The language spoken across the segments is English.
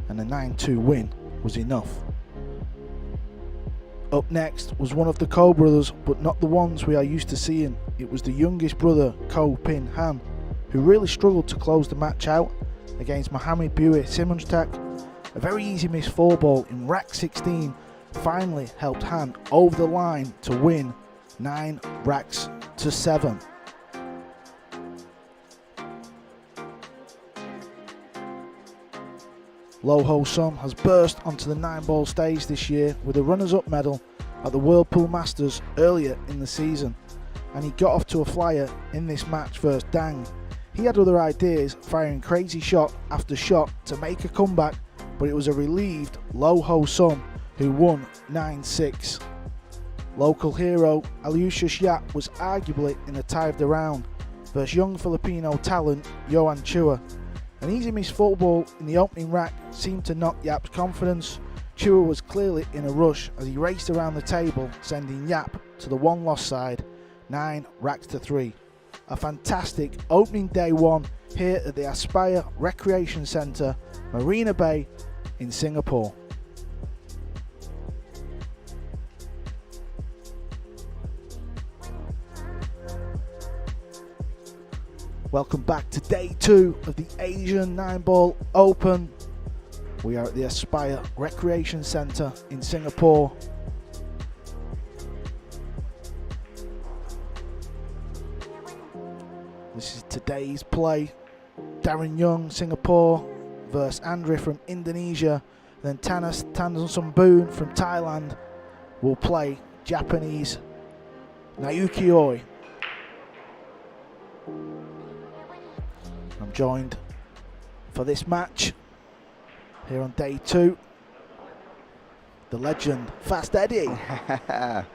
and a 9-2 win was enough. Up next was one of the Ko brothers, but not the ones we are used to seeing. It was the youngest brother, Ko Pin Han, who really struggled to close the match out against Mohamed Bui Simonjak. A very easy miss 4-ball in rack 16 finally helped Han over the line to win 9 racks to 7. Low Ho Som has burst onto the 9-ball stage this year with a runners-up medal at the Whirlpool Masters earlier in the season, and he got off to a flyer in this match versus Dang. He had other ideas, firing crazy shot after shot to make a comeback, but it was a relieved Low Ho Som who won 9-6. Local hero Alyosha Yap was arguably in a tie of the round versus young Filipino talent Yohan Chua. An easy miss 4-ball in the opening rack seemed to knock Yap's confidence. Chua was clearly in a rush as he raced around the table, sending Yap to the one-loss side, 9 racks to 3. A fantastic opening day one here at the Aspire Recreation Centre, Marina Bay in Singapore. Welcome back to day 2 of the Asian 9-ball Open. We are at the Aspire Recreation Centre in Singapore. This is today's play. Darren Young, Singapore, versus Andre from Indonesia. Then Tanas Tansumbun from Thailand will play Japanese Naoki Oi. I'm joined for this match here on day 2, the legend Fast Eddie. I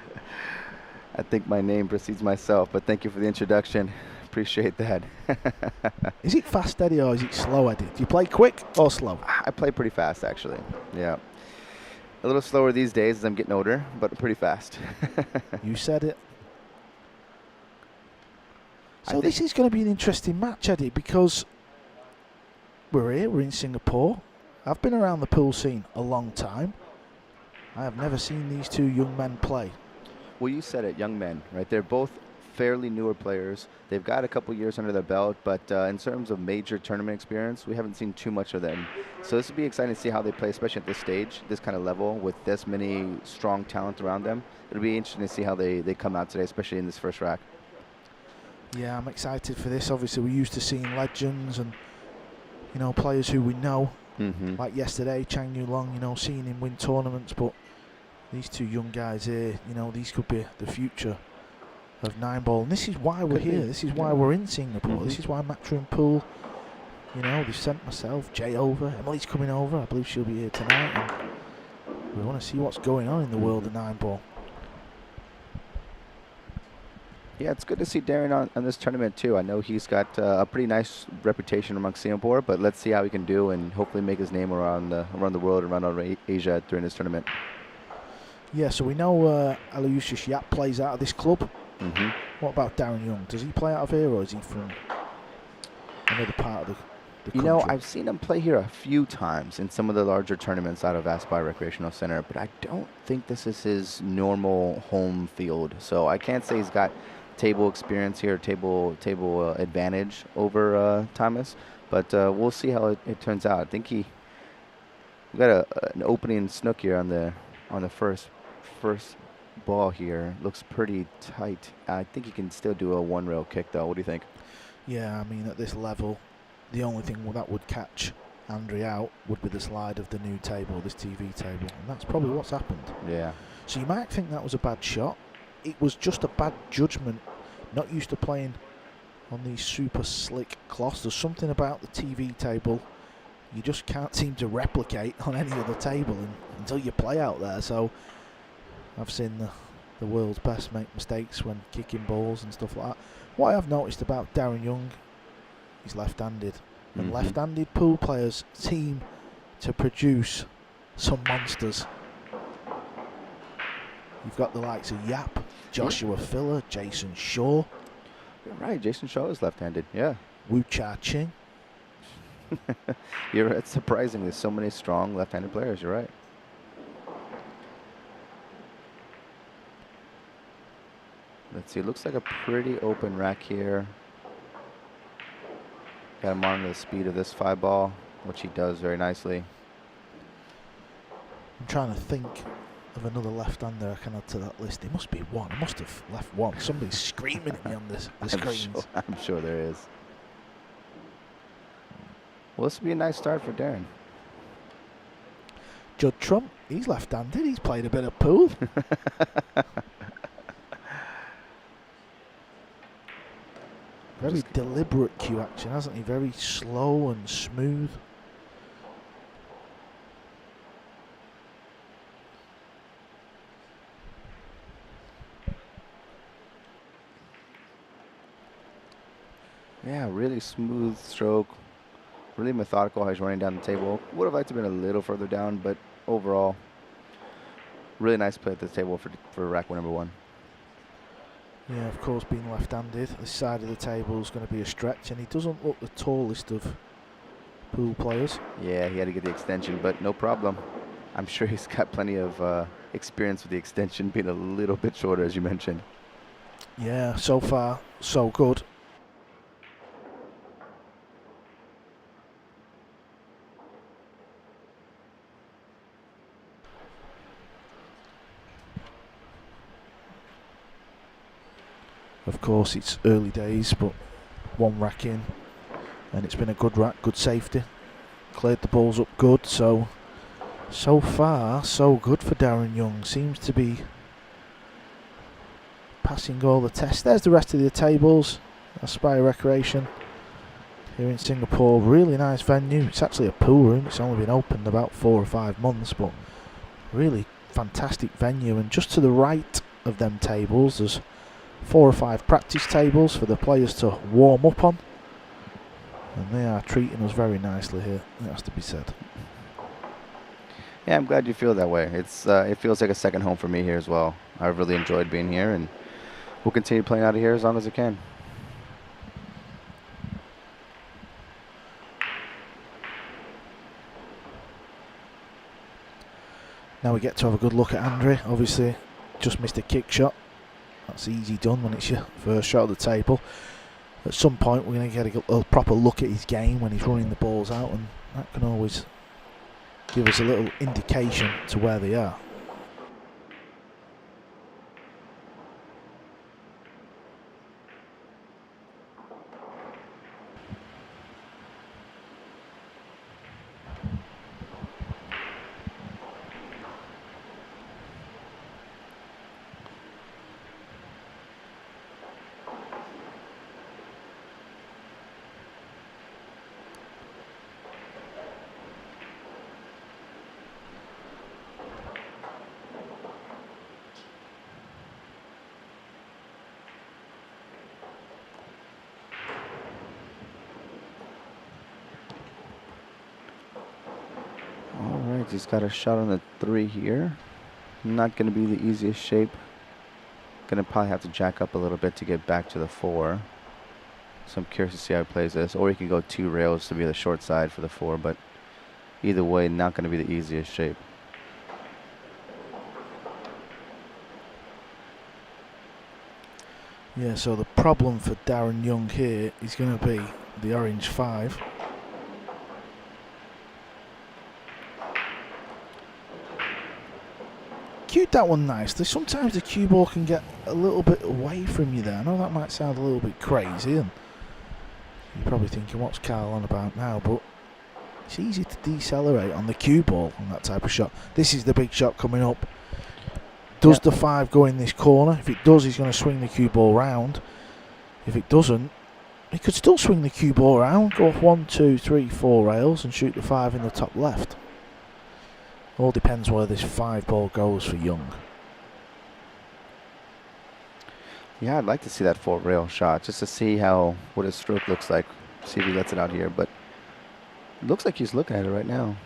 think my name precedes myself, but thank you for the introduction. Appreciate that. Is it Fast Eddie or is it Slow Eddie? Do you play quick or slow? I play pretty fast, actually. Yeah. A little slower these days as I'm getting older, but pretty fast. You said it. So this is going to be an interesting match, Eddie, because we're in Singapore. I've been around the pool scene a long time. I have never seen these two young men play. Well, you said it, young men, right? They're both fairly newer players. They've got a couple years under their belt, but in terms of major tournament experience, we haven't seen too much of them. So this will be exciting to see how they play, especially at this stage, this kind of level, with this many strong talent around them. It'll be interesting to see how they come out today, especially in this first rack. Yeah, I'm excited for this. Obviously, we're used to seeing legends and, you know, players who we know. Like yesterday, Chang Yu Long, you know, seeing him win tournaments. But these two young guys here, you know, these could be the future of 9-ball. And this is why we're here. This is why we're in Singapore. This is why Matchroom Pool, you know, they've sent myself, Jay over. Emily's coming over. I believe she'll be here tonight. And we want to see what's going on in the world of 9-ball. Yeah, it's good to see Darren on this tournament too. I know he's got a pretty nice reputation among Singapore, but let's see how he can do and hopefully make his name around the world and around Asia during this tournament. Yeah, so we know Alyosha Yap plays out of this club. What about Darren Young? Does he play out of here, or is he from another part of the country? You know, I've seen him play here a few times in some of the larger tournaments out of Aspire Recreational Center, but I don't think this is his normal home field. So I can't say he's got table experience here, table advantage over Thomas, but we'll see how it turns out. I think we got an opening snook here on the first ball here. Looks pretty tight. I think he can still do a one-rail kick though. What do you think? Yeah, I mean, at this level, the only thing that would catch Andre out would be the slide of the new table, this TV table, and that's probably what's happened. Yeah. So you might think that was a bad shot. It was just a bad judgment. Not used to playing on these super slick cloths. There's something about the TV table you just can't seem to replicate on any other table until you play out there. So I've seen the world's best make mistakes when kicking balls and stuff like that. What I've noticed about Darren Young, he's left-handed. And left-handed pool players seem to produce some monsters. You've got the likes of Yap, Joshua Filler, Jason Shaw. You're right, Jason Shaw is left-handed, yeah. Wu Cha Ching. It's surprising. There's so many strong left-handed players. You're right. Let's see. It looks like a pretty open rack here. Got to monitor the speed of this 5-ball, which he does very nicely. I'm trying to think of another left-hander I can add to that list. It must be one. I must have left one. Somebody's screaming at me on the screens. I'm sure there is. Well, this would be a nice start for Darren. Judd Trump, he's left-handed. He's played a bit of pool. Very deliberate cue action, hasn't he? Very slow and smooth. Yeah, really smooth stroke. Really methodical how he's running down the table. Would have liked to have been a little further down, but overall, really nice play at this table for rack number 1. Yeah, of course, being left-handed, this side of the table is going to be a stretch, and he doesn't look the tallest of pool players. Yeah, he had to get the extension, but no problem. I'm sure he's got plenty of experience with the extension being a little bit shorter, as you mentioned. Yeah, so far, so good. Of course, it's early days, but one rack in, and it's been a good rack, good safety. Cleared the balls up good, so far, so good for Darren Young. Seems to be passing all the tests. There's the rest of the tables. Aspire Recreation here in Singapore. Really nice venue. It's actually a pool room. It's only been opened about 4 or 5 months, but really fantastic venue. And just to the right of them tables, there's 4 or 5 practice tables for the players to warm up on, and they are treating us very nicely here, it has to be said. Yeah, I'm glad you feel that way. It feels like a second home for me here as well. I've really enjoyed being here, and we'll continue playing out of here as long as I can. Now we get to have a good look at Andre. Obviously just missed a kick shot. That's easy done when it's your first shot of the table. At some point we're going to get a proper look at his game when he's running the balls out, and that can always give us a little indication to where they are. He's got a shot on the 3 here. Not going to be the easiest shape. Going to probably have to jack up a little bit to get back to the 4. So I'm curious to see how he plays this. Or he can go 2 rails to be the short side for the 4. But either way, not going to be the easiest shape. Yeah, so the problem for Darren Young here is going to be the orange 5. Cued that one nicely. Sometimes the cue ball can get a little bit away from you there. I know that might sound a little bit crazy, and you're probably thinking, what's Carl on about now? But it's easy to decelerate on the cue ball on that type of shot. This is the big shot coming up. Does the 5 go in this corner? If it does, he's going to swing the cue ball round. If it doesn't, he could still swing the cue ball round, go off 1, 2, 3, 4 rails and shoot the 5 in the top left. All depends where this 5 ball goes for Young. Yeah, I'd like to see that 4 rail shot just to see what his stroke looks like. See if he lets it out here, but it looks like he's looking at it right now.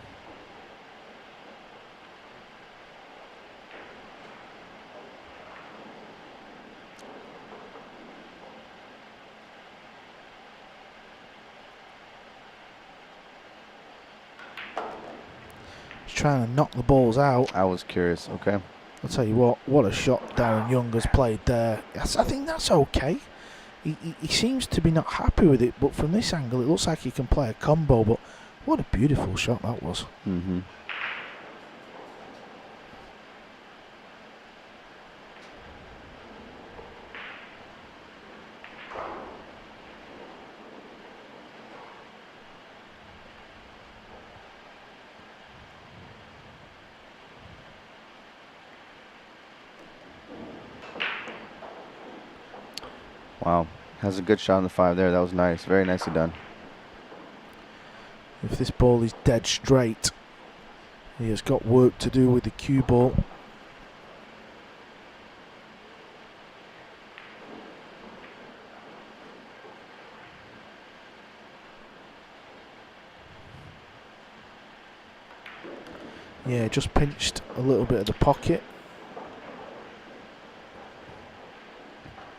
trying to knock the balls out. I was curious. Okay. I'll tell you what a shot Darren Young has played there. I think that's okay. He seems to be not happy with it, but from this angle it looks like he can play a combo, but what a beautiful shot that was. Mm-hmm. Wow, has a good shot on the 5 there. That was nice. Very nicely done. If this ball is dead straight, he has got work to do with the cue ball. Yeah, just pinched a little bit of the pocket.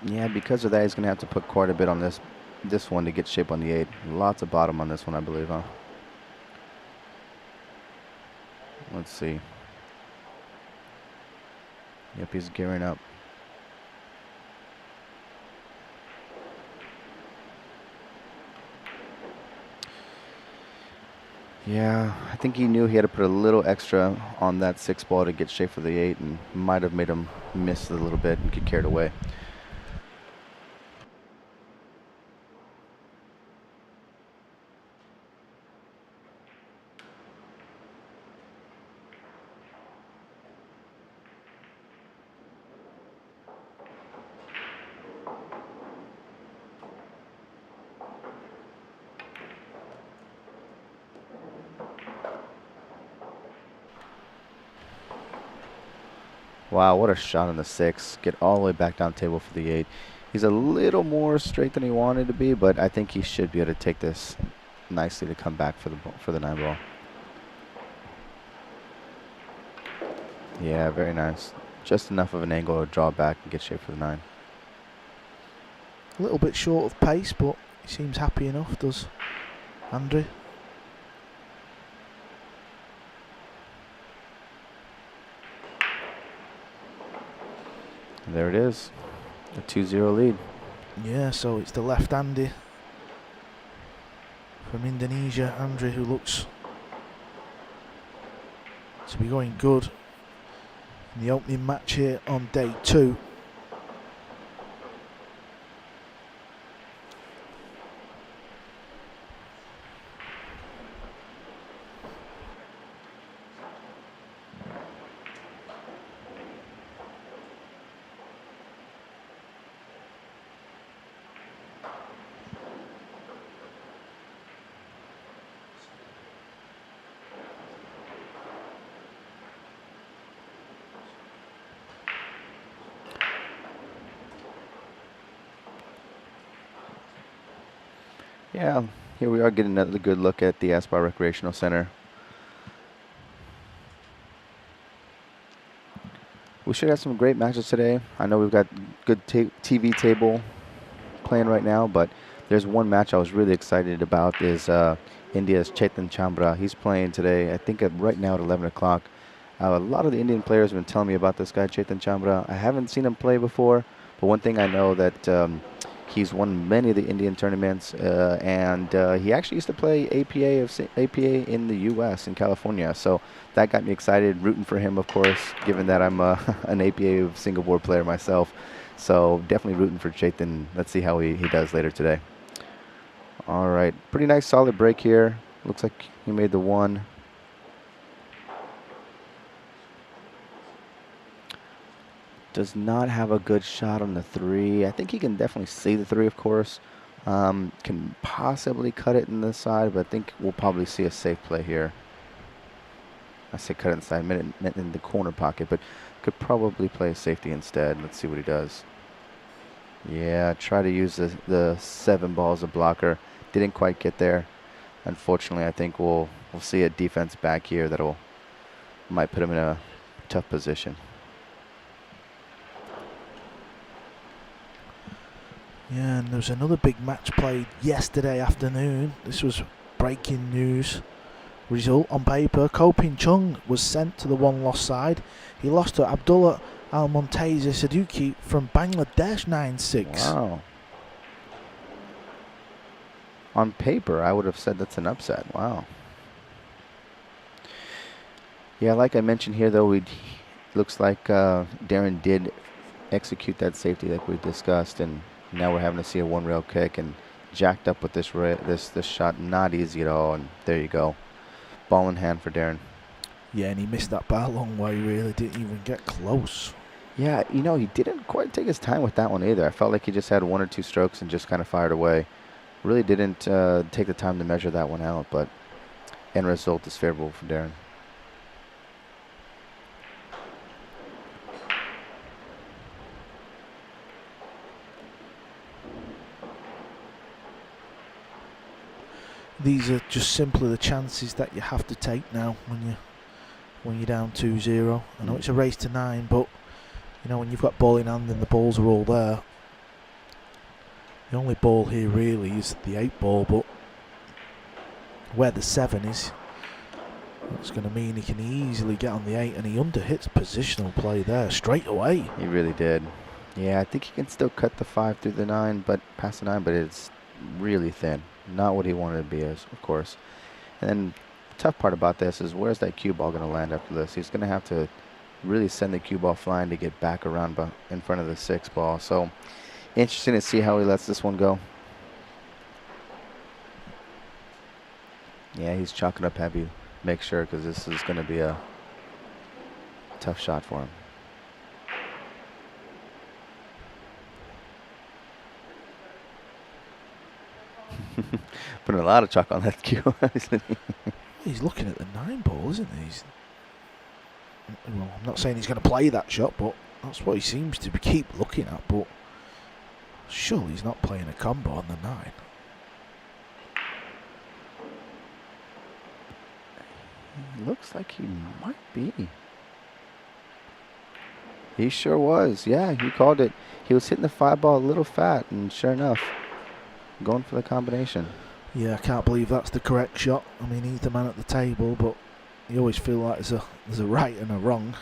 Yeah, because of that, he's going to have to put quite a bit on this one to get shape on the 8. Lots of bottom on this one, I believe, huh? Let's see. Yep, he's gearing up. Yeah, I think he knew he had to put a little extra on that 6 ball to get shape for the 8, and might have made him miss a little bit and get carried away. Wow, what a shot on the 6. Get all the way back down table for the 8. He's a little more straight than he wanted to be, but I think he should be able to take this nicely to come back for the 9 ball. Yeah, very nice. Just enough of an angle to draw back and get shape for the 9. A little bit short of pace, but he seems happy enough, does Andre? And there it is, a 2-0 lead. Yeah, so it's the left-hander from Indonesia, Andre, who looks to be going good in the opening match here on day 2. Yeah, here we are getting another good look at the Aspire Recreational Center. We should have some great matches today. I know we've got good TV table playing right now, but there's one match I was really excited about is India's Chetan Chambra. He's playing today, I think right now at 11 o'clock. A lot of the Indian players have been telling me about this guy, Chetan Chambra. I haven't seen him play before, but one thing I know that he's won many of the Indian tournaments, and he actually used to play APA in the U.S. in California. So that got me excited, rooting for him, of course, given that I'm an APA single board player myself. So definitely rooting for Chetan. Let's see how he does later today. All right, pretty nice solid break here. Looks like he made the 1. Does not have a good shot on the 3. I think he can definitely see the 3, of course. Can possibly cut it in the side, but I think we'll probably see a safe play here. I say cut it inside, meant in the corner pocket, but could probably play safety instead. Let's see what he does. Yeah, try to use the 7 ball as a blocker. Didn't quite get there. Unfortunately, I think we'll see a defense back here that'll might put him in a tough position. Yeah, and there was another big match played yesterday afternoon. This was breaking news. Result on paper, Ko Pin Chung was sent to the one-loss side. He lost to Abdullah Al-Muntazir Saduki from Bangladesh 9-6. Wow. On paper, I would have said that's an upset. Wow. Yeah, like I mentioned here, though, looks like Darren did execute that safety like we discussed, and now we're having to see a one-rail kick and jacked up with this shot. Not easy at all, and there you go. Ball in hand for Darren. Yeah, and he missed that by a long way, really. Didn't even get close. Yeah, you know, he didn't quite take his time with that one either. I felt like he just had one or two strokes and just kind of fired away. Really didn't take the time to measure that one out, but end result is favorable for Darren. These are just simply the chances that you have to take now when you're down 2-0. I know it's a race to 9, but you know, when you've got ball in hand and the balls are all there, the only ball here really is the 8 ball, but where the 7 is, that's going to mean he can easily get on the 8, and he underhits positional play there straight away. He really did. Yeah, I think he can still cut the 5 through the 9, but past the 9, but it's really thin. Not what he wanted to be, of course. And then the tough part about this is, where's that cue ball going to land after this? He's going to have to really send the cue ball flying to get back around in front of the 6 ball. So interesting to see how he lets this one go. Yeah, he's chalking up heavy. Make sure, because this is going to be a tough shot for him. Putting a lot of chalk on that cue. He's looking at the 9 ball, isn't he? Well, I'm not saying he's going to play that shot, but that's what he seems to keep looking at. But surely he's not playing a combo on the 9. Looks like he might be. He sure was. Yeah, he called it. He was hitting the 5 ball a little fat, and sure enough, going for the combination. Yeah, I can't believe that's the correct shot. I mean, he's the man at the table, but you always feel like there's a right and a wrong.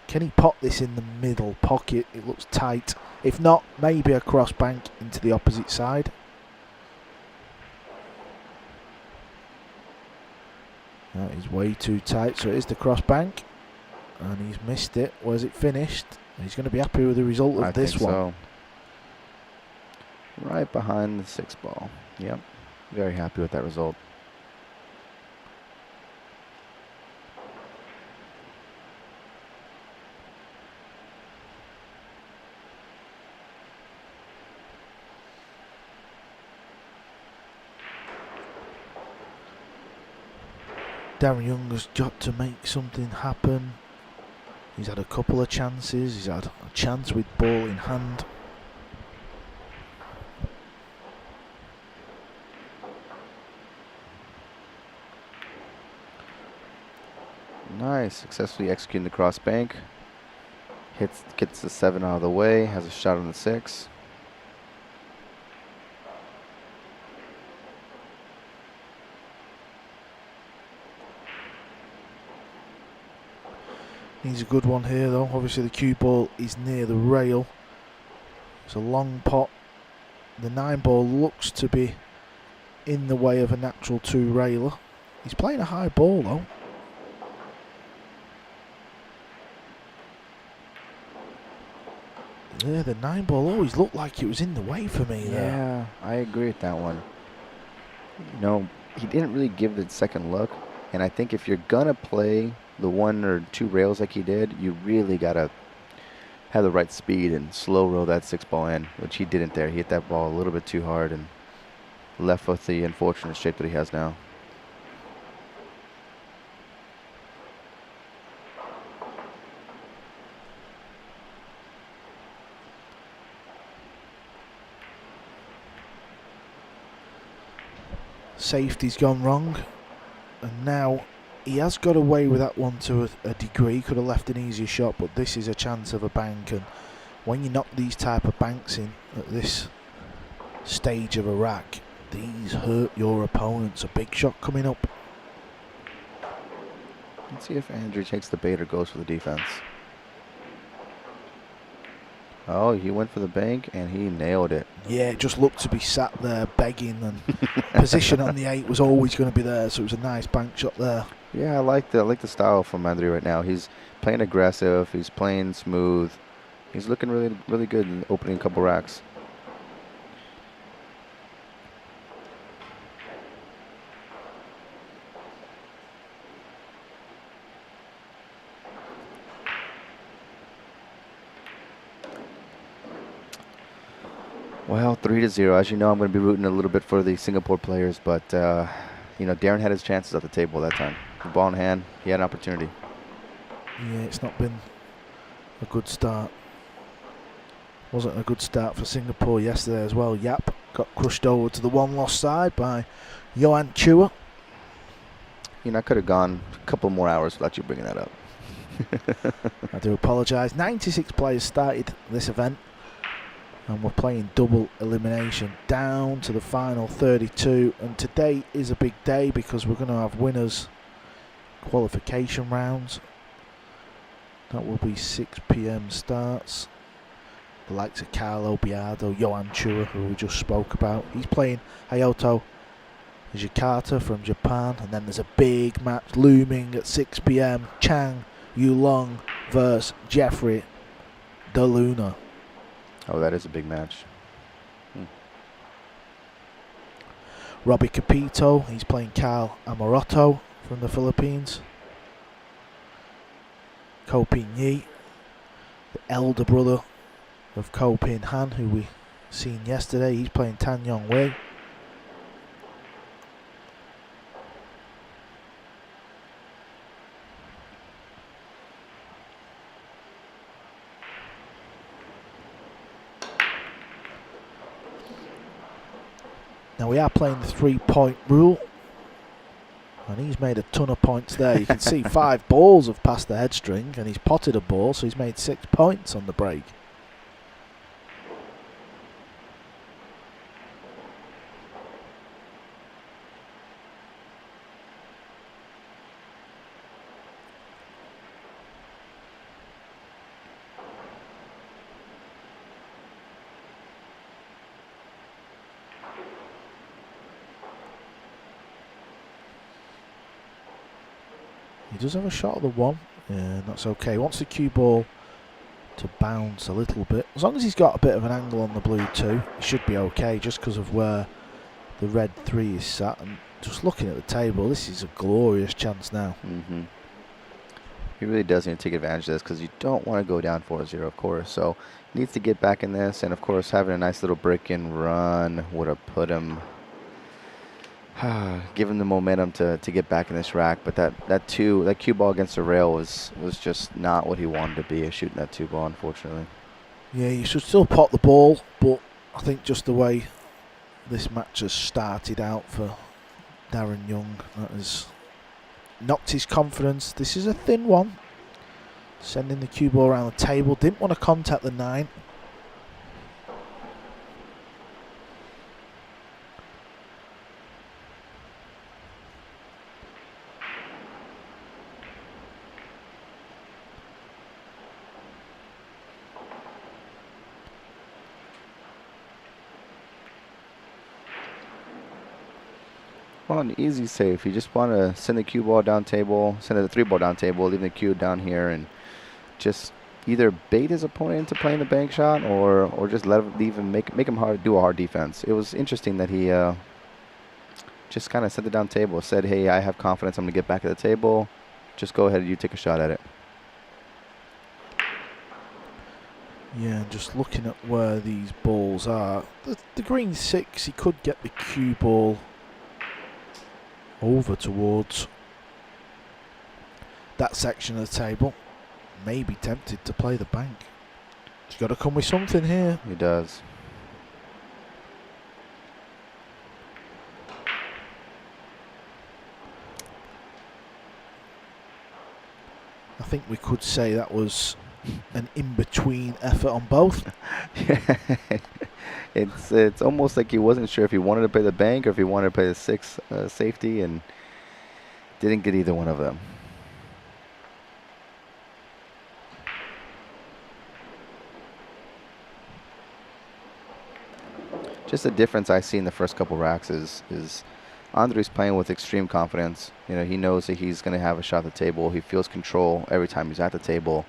Can he pot this in the middle pocket? It looks tight. If not, maybe a cross bank into the opposite side. That is way too tight, so it is the cross bank. And he's missed it. Where's it finished? He's going to be happy with the result of this one. So. Right behind the 6 ball. Yep. Very happy with that result. Darren Young has got to make something happen. He's had a couple of chances. He's had a chance with ball in hand. Nice, successfully executing the cross bank. Gets the 7 out of the way, has a shot on the 6. Needs a good one here though. Obviously the cue ball is near the rail. It's a long pot. The 9 ball looks to be in the way of a natural 2 railer. He's playing a high ball though. Yeah, the 9 ball always looked like it was in the way for me there. Yeah, I agree with that one. You know, he didn't really give the second look, and I think if you're gonna play the 1 or 2 rails like he did, you really gotta have the right speed and slow roll that 6 ball in, which he didn't there. He hit that ball a little bit too hard and left with the unfortunate shape that he has now. Safety's gone wrong, and now he has got away with that one to a degree. Could have left an easier shot, but this is a chance of a bank, and when you knock these type of banks in at this stage of a rack, These hurt your opponents. A big shot coming up. Let's see if Andrew takes the bait or goes for the defense. Oh, he went for the bank and he nailed it. Yeah, it just looked to be sat there begging, and position on the 8 was always going to be there, so it was a nice bank shot there. Yeah, I like the style from Andrew right now. He's playing aggressive. He's playing smooth. He's looking really good in opening a couple racks. Well, 3-0. As you know, I'm going to be rooting a little bit for the Singapore players, but you know, Darren had his chances at the table that time. The ball in hand, he had an opportunity. Yeah, it's not been a good start. Wasn't a good start for Singapore yesterday as well. Yap got crushed over to the one-loss side by Johan Chua. You know, I could have gone a couple more hours without you bringing that up. I do apologise. 96 players started this event, and we're playing double elimination down to the final 32. And today is a big day because we're going to have winners qualification rounds. That will be 6 PM starts. The likes of Carlo Biardo, Johan Chua, who we just spoke about. He's playing Hayato Jakarta from Japan. And then there's a big match looming at 6 PM. Chang Yulong versus Jeffrey De Luna. Oh, that is a big match. Robbie Capito, he's playing Carl Amoroto from the Philippines. Ko Pin Yi, the elder brother of Ko Pin Han, who we seen yesterday, he's playing Tan Yong Wei. Now we are playing the 3-point rule, and he's made a ton of points there. You can see 5 balls have passed the head string, and he's potted a ball, so he's made 6 points on the break. He does have a shot at the 1, and that's okay. He wants the cue ball to bounce a little bit. As long as he's got a bit of an angle on the blue 2, he should be okay, just because of where the red 3 is sat. And just looking at the table, this is a glorious chance now. He really does need to take advantage of this because you don't want to go down 4-0, of course. So he needs to get back in this, and of course having a nice little break-in run would have put him, give him the momentum to get back in this rack. But that cue ball against the rail was just not what he wanted to be, shooting that 2 ball, unfortunately. Yeah, you should still pot the ball, but I think just the way this match has started out for Darren Young, that has knocked his confidence. This is a thin one. Sending the cue ball around the table. Didn't want to contact the 9. Well, an easy save. You just want to send the cue ball down table, send the 3 ball down table, leave the cue down here, and just either bait his opponent into playing the bank shot, or just leave him, make him do a hard defense. It was interesting that he just kind of sent it down table, said, "Hey, I have confidence. I'm gonna get back at the table. Just go ahead and you take a shot at it." Yeah, just looking at where these balls are. The green 6, he could get the cue ball over towards that section of the table. May be tempted to play the bank. He's got to come with something here. He does. I think we could say that was an in-between effort on both. It's almost like he wasn't sure if he wanted to play the bank or if he wanted to play the 6 safety, and didn't get either one of them. Just the difference I see in the first couple racks is Andre's playing with extreme confidence. You know, he knows that he's going to have a shot at the table. He feels control every time he's at the table.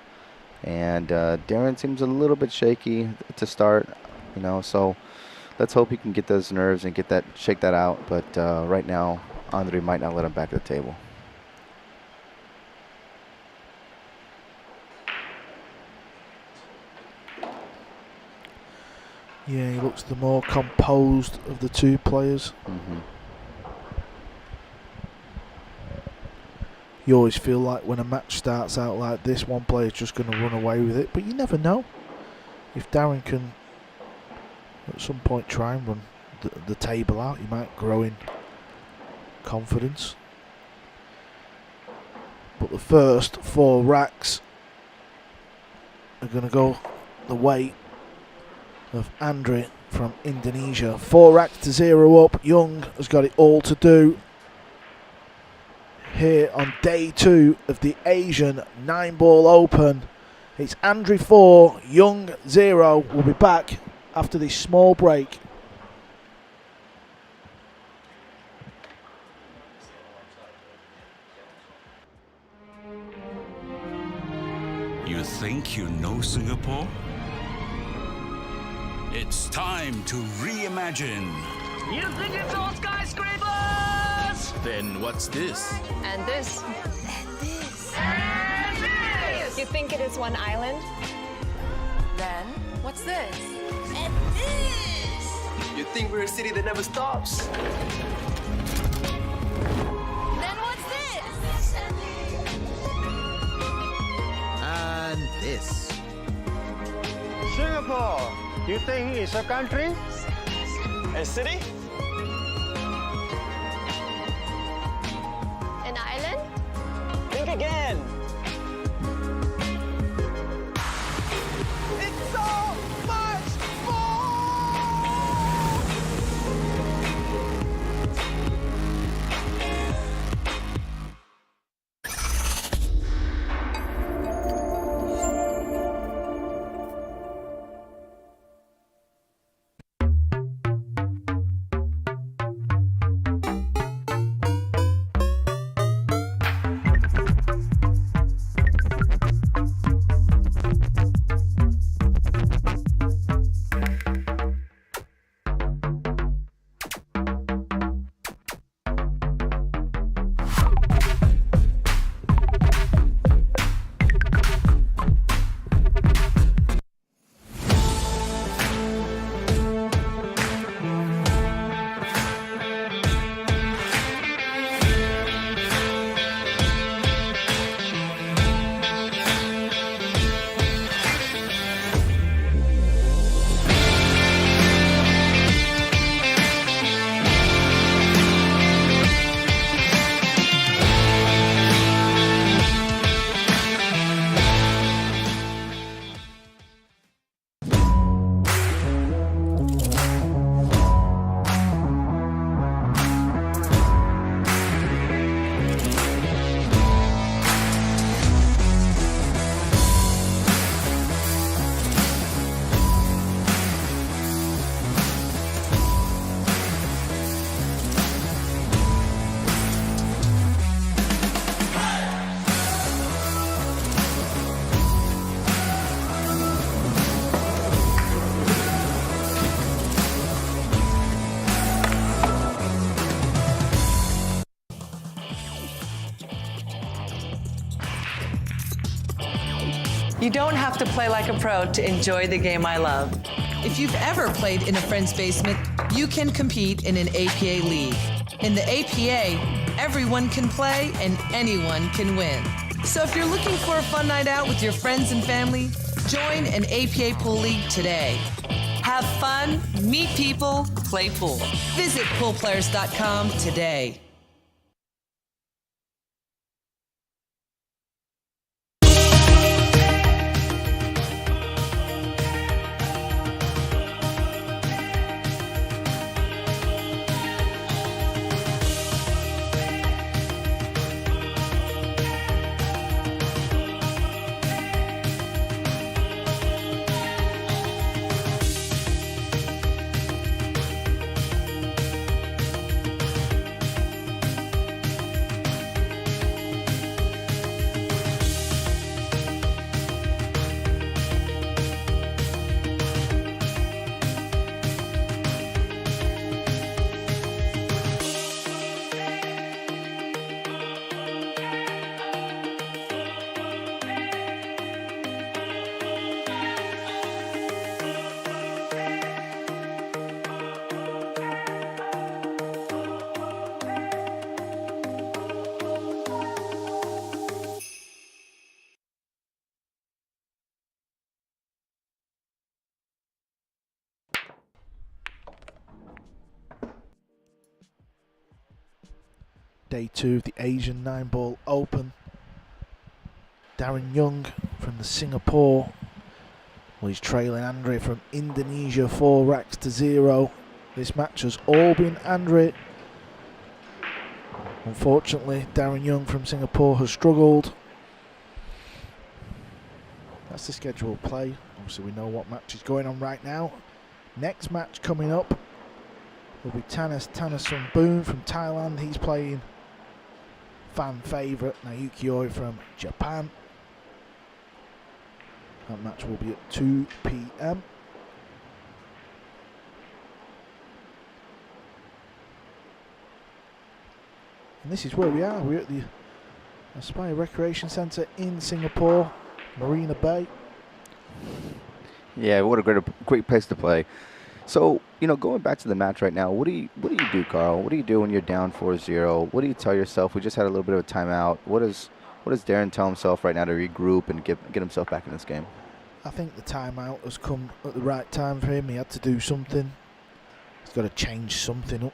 And Darren seems a little bit shaky to start, you know, so let's hope he can get those nerves and shake that out. But right now, Andre might not let him back to the table. Yeah, he looks the more composed of the two players. You always feel like when a match starts out like this, one player's just going to run away with it, but you never know. If Darren can at some point try and run the table out, he might grow in confidence. But the first 4 racks are going to go the way of Andre from Indonesia. 4 racks to 0 up. Young has got it all to do here on day 2 of the Asian 9-ball open. It's Andre 4, Young 0. We'll be back after this small break. You think you know Singapore? It's time to reimagine. You think it's all skyscrapers? Then what's this? And this. And this. You think it is one island? Then what's this? And this. You think we're a city that never stops? Then what's this? And this. Singapore, you think it's a country? A city? An island? Think again. It's so much You don't have to play like a pro to enjoy the game I love. If you've ever played in a friend's basement, you can compete in an APA league. In the APA, everyone can play and anyone can win. So if you're looking for a fun night out with your friends and family, join an APA pool league today. Have fun, meet people, play pool. Visit poolplayers.com today. Day 2 of the Asian 9-ball Open. Darren Young from the Singapore. Well, he's trailing Andre from Indonesia 4 racks to 0. This match has all been Andre. Unfortunately, Darren Young from Singapore has struggled. That's the scheduled play. Obviously, we know what match is going on right now. Next match coming up will be Thanasun Boon from Thailand. He's playing fan favourite Naoki Oi from Japan. That match will be at 2 p.m. And this is where we are. We're at the Aspire Recreation Centre in Singapore, Marina Bay. Yeah, what a great place to play. So, you know, going back to the match right now, what do you do, Carl? What do you do when you're down 4-0? What do you tell yourself? We just had a little bit of a timeout. What does Darren tell himself right now to regroup and get himself back in this game? I think the timeout has come at the right time for him. He had to do something. He's got to change something up.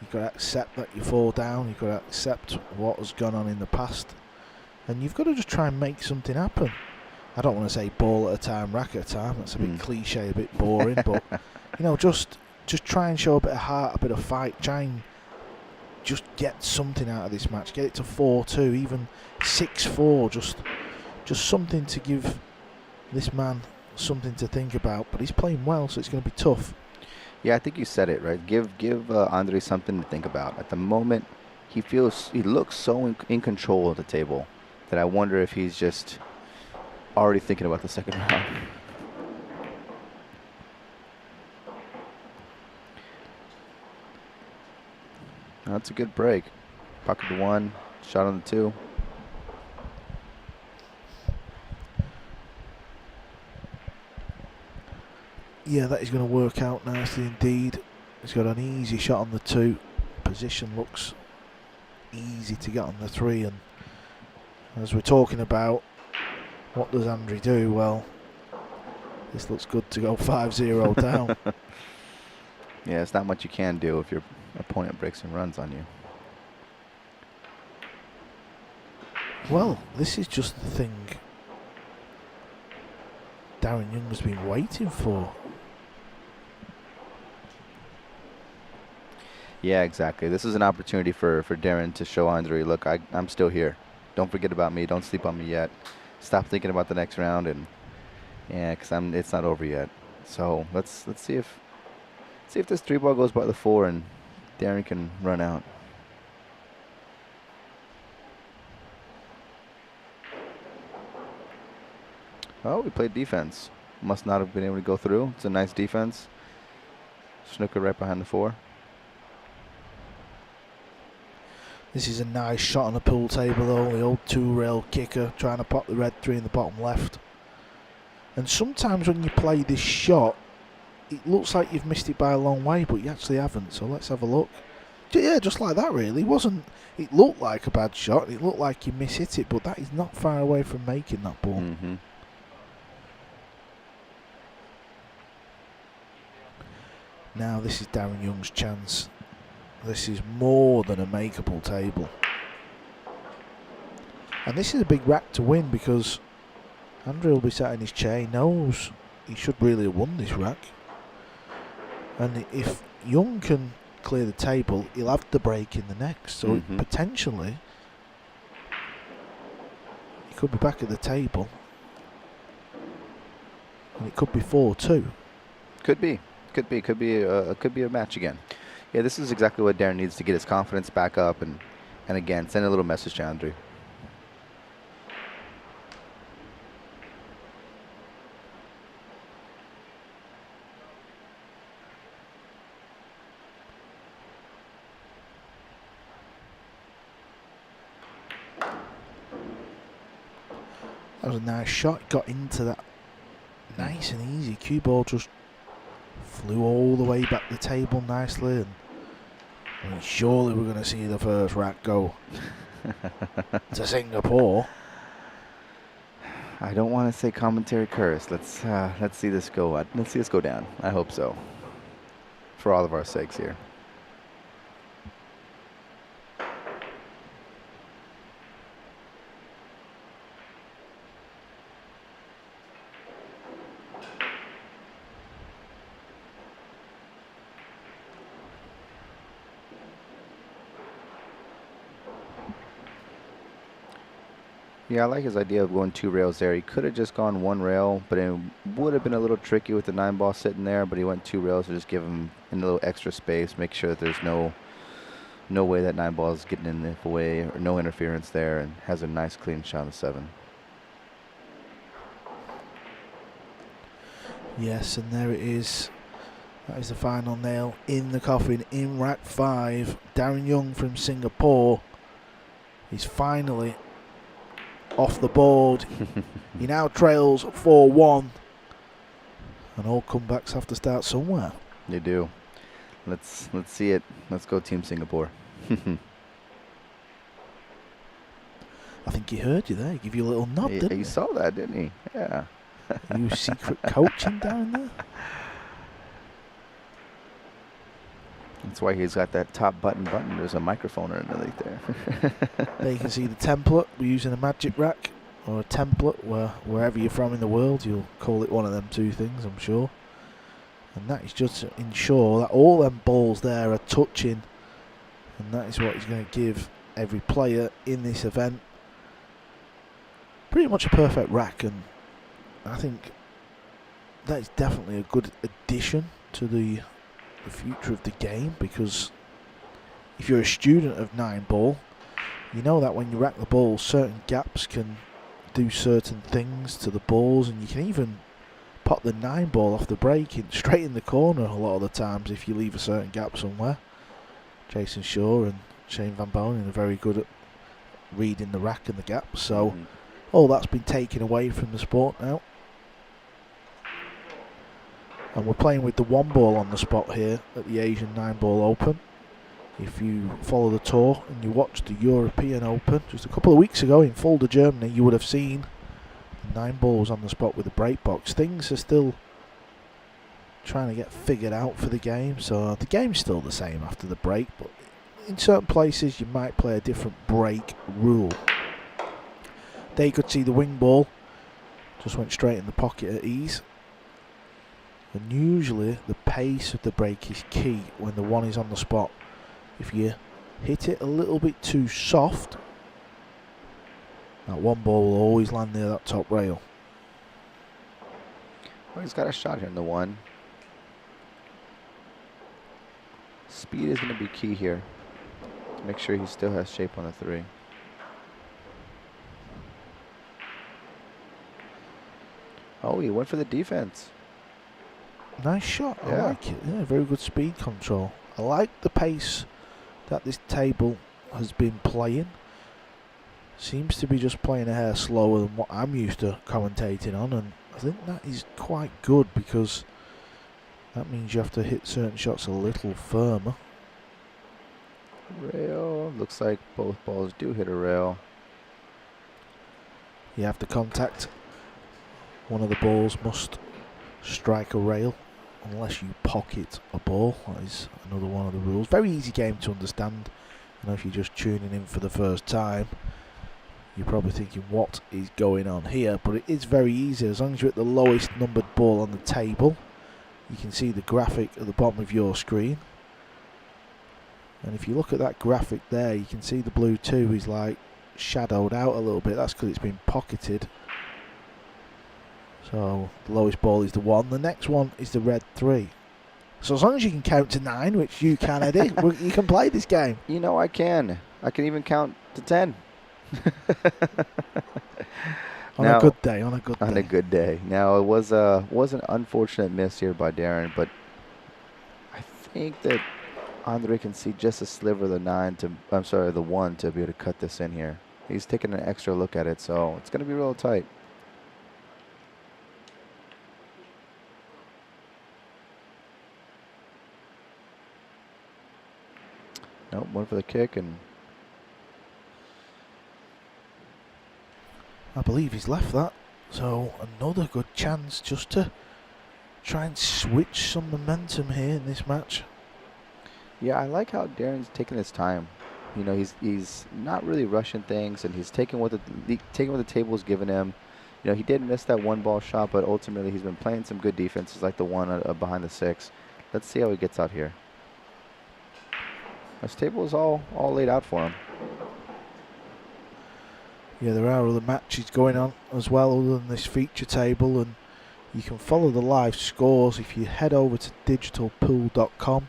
You've got to accept that you fall down. You've got to accept what has gone on in the past. And you've got to just try and make something happen. I don't want to say ball at a time, rack at a time. That's a bit cliche, a bit boring. But, you know, just try and show a bit of heart, a bit of fight. Try and just get something out of this match. Get it to 4-2, even 6-4. Just something to give this man something to think about. But he's playing well, so it's going to be tough. Yeah, I think you said it, right? Give Andre something to think about. At the moment, he looks so in control of the table that I wonder if he's just already thinking about the second round. That's a good break. Pocket the 1, shot on the 2. Yeah, that is going to work out nicely indeed. He's got an easy shot on the 2. Position looks easy to get on the 3. And as we're talking about, what does Andre do? Well, this looks good to go 5-0 down. Yeah, it's not much you can do if your opponent breaks and runs on you. Well, this is just the thing Darren Young has been waiting for. Yeah, exactly. This is an opportunity for Darren to show Andre, look, I'm still here. Don't forget about me. Don't sleep on me yet. Stop thinking about the next round, and yeah, because it's not over yet. So let's see if this 3-ball goes by the 4 and Darren can run out. Oh, we played defense. Must not have been able to go through. It's a nice defense. Snooker right behind the 4. This is a nice shot on the pool table though, the old 2-rail kicker, trying to pop the red 3 in the bottom left. And sometimes when you play this shot, it looks like you've missed it by a long way, but you actually haven't, so let's have a look. Yeah, just like that really. It looked like a bad shot, it looked like you mishit it, but that is not far away from making that ball. Now this is Darren Young's chance. This is more than a makeable table. And this is a big rack to win because Andre will be sat in his chair. He knows he should really have won this rack. And if Young can clear the table, he'll have the break in the next. So potentially, he could be back at the table. And it could be 4-2. Could be a match again. Yeah, this is exactly what Darren needs to get his confidence back up and again, send a little message to Andre. That was a nice shot. Got into that nice and easy. Cue ball just flew all the way back the table nicely, and I mean, surely we're going to see the first rack go to Singapore. I don't want to say commentary curse. Let's see this go. Let's see this go down. I hope so, for all of our sakes here. Yeah, I like his idea of going 2 rails there. He could have just gone 1 rail, but it would have been a little tricky with the 9-ball sitting there, but he went 2 rails to just give him a little extra space, make sure that there's no way that 9-ball is getting in the way or no interference there, and has a nice clean shot on the 7. Yes, and there it is. That is the final nail in the coffin in rack 5. Darren Young from Singapore is finally off the board. He now trails 4-1. And all comebacks have to start somewhere. They do. Let's see it. Let's go Team Singapore. I think he heard you there. He gave you a little nod, didn't he? He saw that, didn't he? Yeah. You secret coaching down there? That's why he's got that top button. There's a microphone underneath there. There you can see the template. We're using a magic rack or a template wherever you're from in the world. You'll call it one of them 2 things, I'm sure. And that is just to ensure that all them balls there are touching. And that is what he's going to give every player in this event. Pretty much a perfect rack, and I think that is definitely a good addition to the future of the game, because if you're a student of 9-ball, you know that when you rack the balls, certain gaps can do certain things to the balls, and you can even pop the 9-ball off the break straight in the corner a lot of the times if you leave a certain gap somewhere. Jason Shaw and Shane Van Bonen are very good at reading the rack and the gaps, so all that's been taken away from the sport now. And we're playing with the 1 ball on the spot here at the Asian 9-ball Open. If you follow the tour and you watched the European Open just a couple of weeks ago in Fulda, Germany, you would have seen 9 balls on the spot with the break box. Things are still trying to get figured out for the game, so the game's still the same after the break, but in certain places you might play a different break rule. There you could see the wing ball just went straight in the pocket at ease. And usually the pace of the break is key when the 1 is on the spot. If you hit it a little bit too soft, that 1 ball will always land near that top rail. Well, he's got a shot here in the 1. Speed is going to be key here. Make sure he still has shape on the 3. Oh, he went for the defense. Nice shot. Yeah. I like it. Yeah, very good speed control. I like the pace that this table has been playing. Seems to be just playing a hair slower than what I'm used to commentating on, and I think that is quite good, because that means you have to hit certain shots a little firmer. Rail. Looks like both balls do hit a rail. You have to contact. One of the balls must strike a rail unless you pocket a ball. That is another one of the rules. Very easy game to understand. I know if you're just tuning in for the first time, you're probably thinking, what is going on here? But it is very easy. As long as you're at the lowest numbered ball on the table, you can see the graphic at the bottom of your screen. And if you look at that graphic there, you can see the blue 2 is like shadowed out a little bit. That's because it's been pocketed. So the lowest ball is the 1. The next one is the red 3. So as long as you can count to 9, which you can, Eddie, you can play this game. You know, I can. I can even count to 10. On a good day. On a good day. Now, it was an unfortunate miss here by Darren, but I think that Andre can see just a sliver of the 1 to be able to cut this in here. He's taking an extra look at it, so it's going to be real tight. Nope, went for the kick, and I believe he's left that. So another good chance just to try and switch some momentum here in this match. yeah, I like how Darren's taking his time. You know, he's not really rushing things, and he's taking what the table's giving him. You know, he did miss that 1 ball shot, but ultimately he's been playing some good defenses, like the 1 behind the 6. Let's see how he gets out here. This table is all laid out for him. Yeah, there are other matches going on as well other than this feature table, and you can follow the live scores if you head over to digitalpool.com.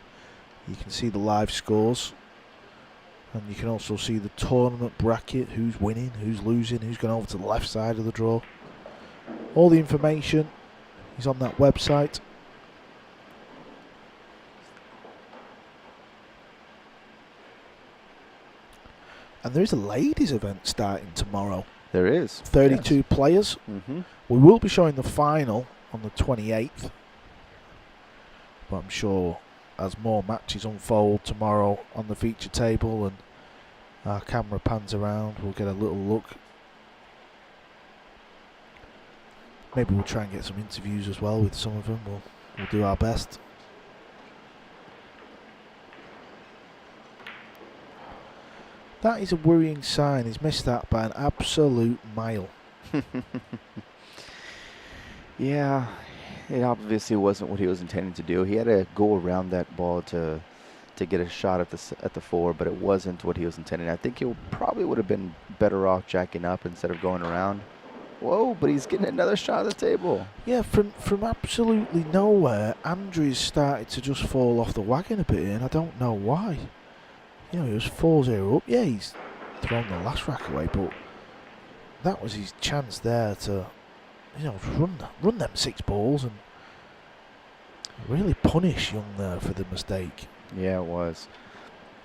You can see the live scores, and you can also see the tournament bracket, who's winning, who's losing, who's going over to the left side of the draw. All the information is on that website. And there is a ladies event starting tomorrow. There is. 32 yes. players. Mm-hmm. We will be showing the final on the 28th. But I'm sure as more matches unfold tomorrow on the feature table and our camera pans around, we'll get a little look. Maybe we'll try and get some interviews as well with some of them. We'll do our best. That is a worrying sign. He's missed that by an absolute mile. Yeah, it obviously wasn't what he was intending to do. He had to go around that ball to get a shot at the 4, but it wasn't what he was intending. I think he probably would have been better off jacking up instead of going around. Whoa, but he's getting another shot at the table. Yeah, from absolutely nowhere, Andrews started to just fall off the wagon a bit here, and I don't know why. You know, he was 4-0 up. Yeah, he's thrown the last rack away, but that was his chance there to, you know, run them 6 balls and really punish Young there for the mistake. Yeah, it was.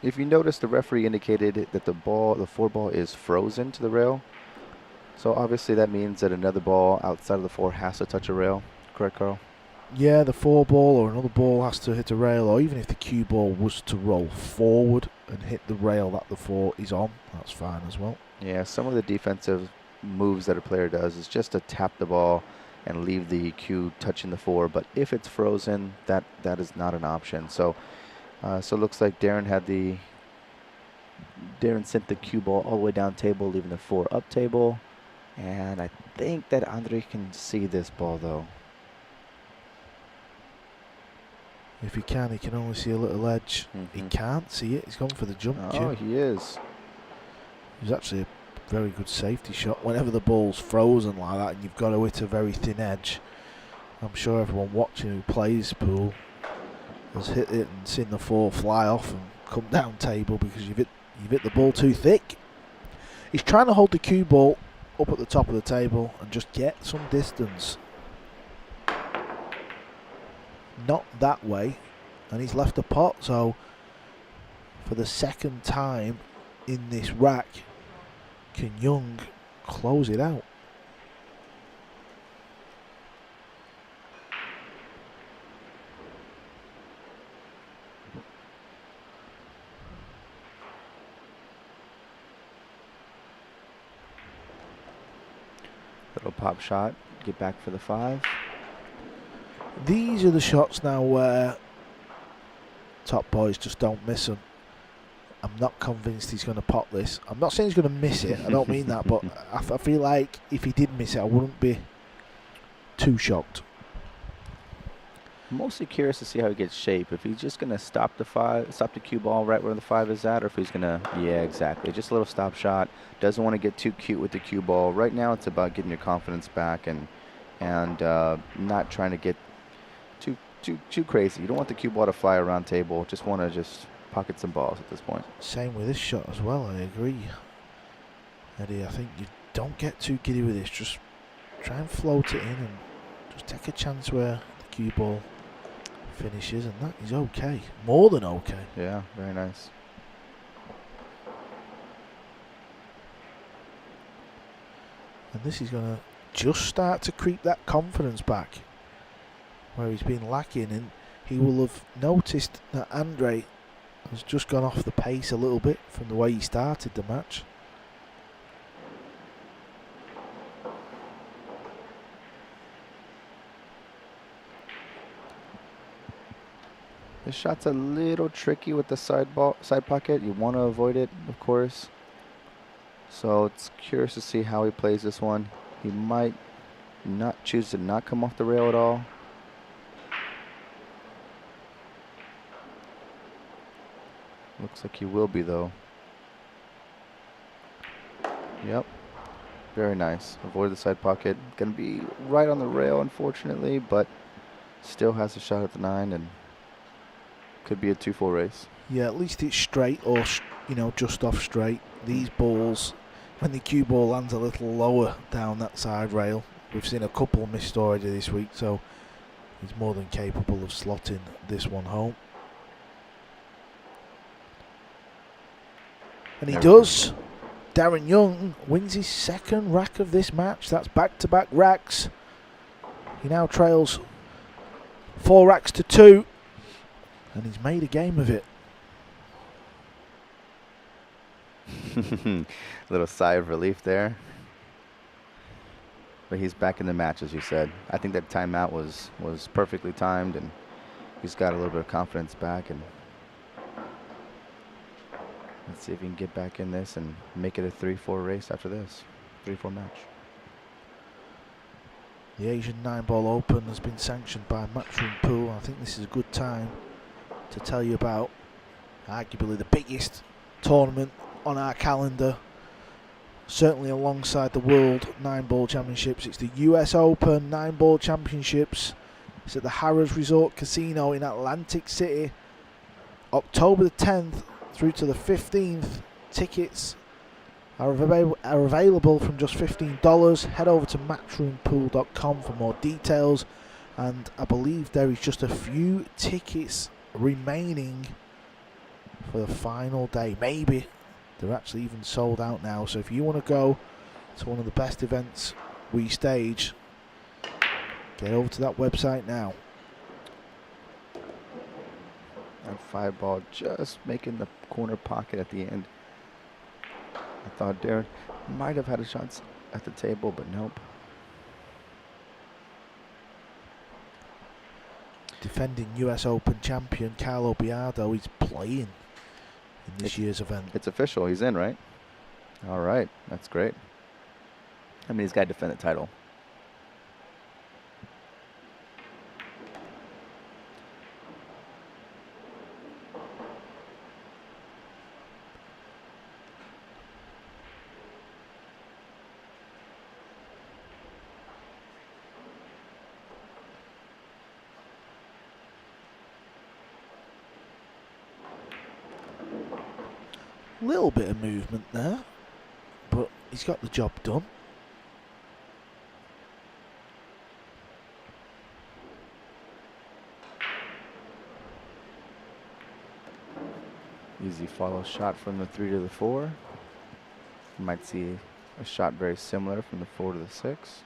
If you notice, the referee indicated that the 4 ball is frozen to the rail. So obviously that means that another ball outside of the 4 has to touch a rail. Correct, Carl? Yeah, the 4 ball or another ball has to hit a rail, or even if the cue ball was to roll forward and hit the rail that the 4 is on, that's fine as well. Yeah, some of the defensive moves that a player does is just to tap the ball and leave the cue touching the 4. But if it's frozen, that is not an option. So it looks like Darren sent the cue ball all the way down table, leaving the 4 up table. And I think that Andre can see this ball though. If he can only see a little edge. Mm-hmm. He can't see it. He's gone for the jump. Oh, he is. It was actually a very good safety shot. Whenever the ball's frozen like that and you've got to hit a very thin edge, I'm sure everyone watching who plays pool has hit it and seen the 4 fly off and come down table because you've hit the ball too thick. He's trying to hold the cue ball up at the top of the table and just get some distance. Not that way, and he's left the pot. So for the second time in this rack, can Young close it out? Little pop shot, get back for the 5. These are the shots now where top boys just don't miss them. I'm not convinced he's going to pot this. I'm not saying he's going to miss it. I don't mean that, but I feel like if he did miss it, I wouldn't be too shocked. I'm mostly curious to see how he gets shape. If he's just going to stop the cue ball right where the 5 is at, or if he's going to, yeah, exactly. Just a little stop shot. Doesn't want to get too cute with the cue ball. Right now it's about getting your confidence back and not trying to get too crazy. You don't want the cue ball to fly around table. Just want to pocket some balls at this point. Same with this shot as well, I agree. Eddie, I think you don't get too giddy with this. Just try and float it in and just take a chance where the cue ball finishes, and that is okay. More than okay. Yeah, very nice. And this is going to just start to creep that confidence back where he's been lacking, and he will have noticed that Andre has just gone off the pace a little bit from the way he started the match. This shot's a little tricky with the side pocket. You want to avoid it, of course. So it's curious to see how he plays this one. He might not choose to not come off the rail at all. Looks like he will be though. Yep. Very nice. Avoid the side pocket. Going to be right on the rail, unfortunately, but still has a shot at the 9 and could be a 2-4 race. Yeah, at least it's straight or, just off straight. These balls, when the cue ball lands a little lower down that side rail, we've seen a couple missed already this week, so he's more than capable of slotting this one home. And he does. Darren Young wins his second rack of this match. That's back-to-back racks. He now trails 4 racks to 2, and he's made a game of it. Little sigh of relief there. But he's back in the match, as you said. I think that timeout was perfectly timed, and he's got a little bit of confidence back. And let's see if he can get back in this and make it a 3-4 race after this. 3-4 match. The Asian 9-Ball Open has been sanctioned by Matchroom Pool. I think this is a good time to tell you about arguably the biggest tournament on our calendar, certainly alongside the World 9-Ball Championships. It's the US Open 9-Ball Championships. It's at the Harrah's Resort Casino in Atlantic City, October the 10th through to the 15th. Tickets are available from just $15. Head over to matchroompool.com for more details, and I believe there is just a few tickets remaining for the final day. Maybe they're actually even sold out now, so if you want to go to one of the best events we stage, get over to that website now. And 5-ball just making the corner pocket at the end. I thought Darren might have had a shot at the table, but nope. Defending US Open champion Carlo Biardo is playing in this year's event. It's official. He's in, right? All right. That's great. I mean, he's got to defend the title. Little bit of movement there, but he's got the job done. Easy follow shot from the 3 to the 4. You might see a shot very similar from the 4 to the 6.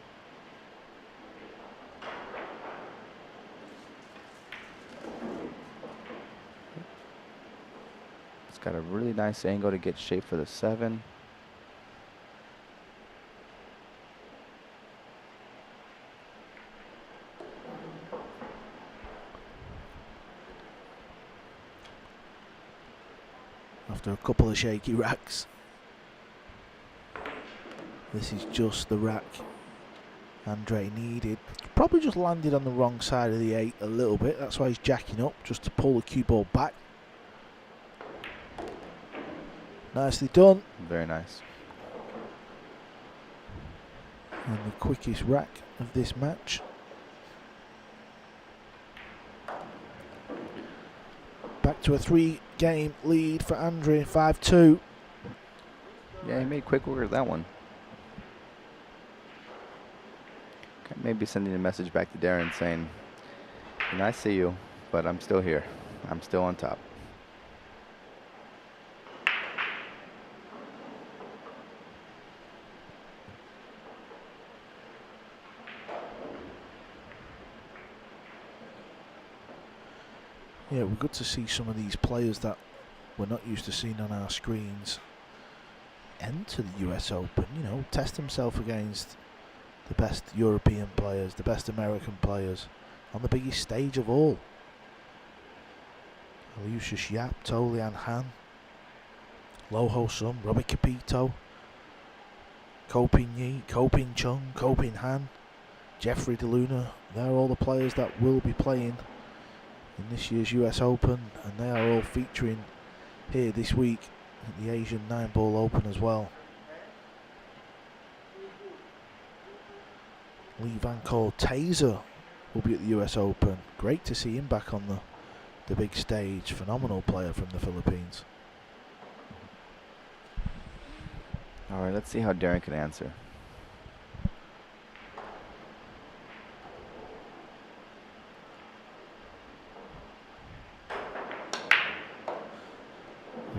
It's got a really nice angle to get shape for the 7. After a couple of shaky racks, this is just the rack Andre needed. Probably just landed on the wrong side of the 8 a little bit. That's why he's jacking up, just to pull the cue ball back. Nicely done. Very nice. And the quickest rack of this match. Back to a 3-game lead for Andre, 5-2. Yeah, he made quick work of that one. Okay, maybe sending a message back to Darren saying, I see you, but I'm still here. I'm still on top. Yeah, we're good to see some of these players that we're not used to seeing on our screens enter the US Open, test themselves against the best European players, the best American players on the biggest stage of all. Lucius Yap, Tolian Han, Loho Sum, Robbie Capito, Kopin Yi, Kopin Chung, Kopin Han, Jeffrey DeLuna. They're all the players that will be playing in this year's US Open, and they are all featuring here this week at the Asian 9-Ball Open as well. Lee Van Cole Taser will be at the US Open. Great to see him back on the big stage. Phenomenal player from the Philippines. All right, let's see how Darren can answer.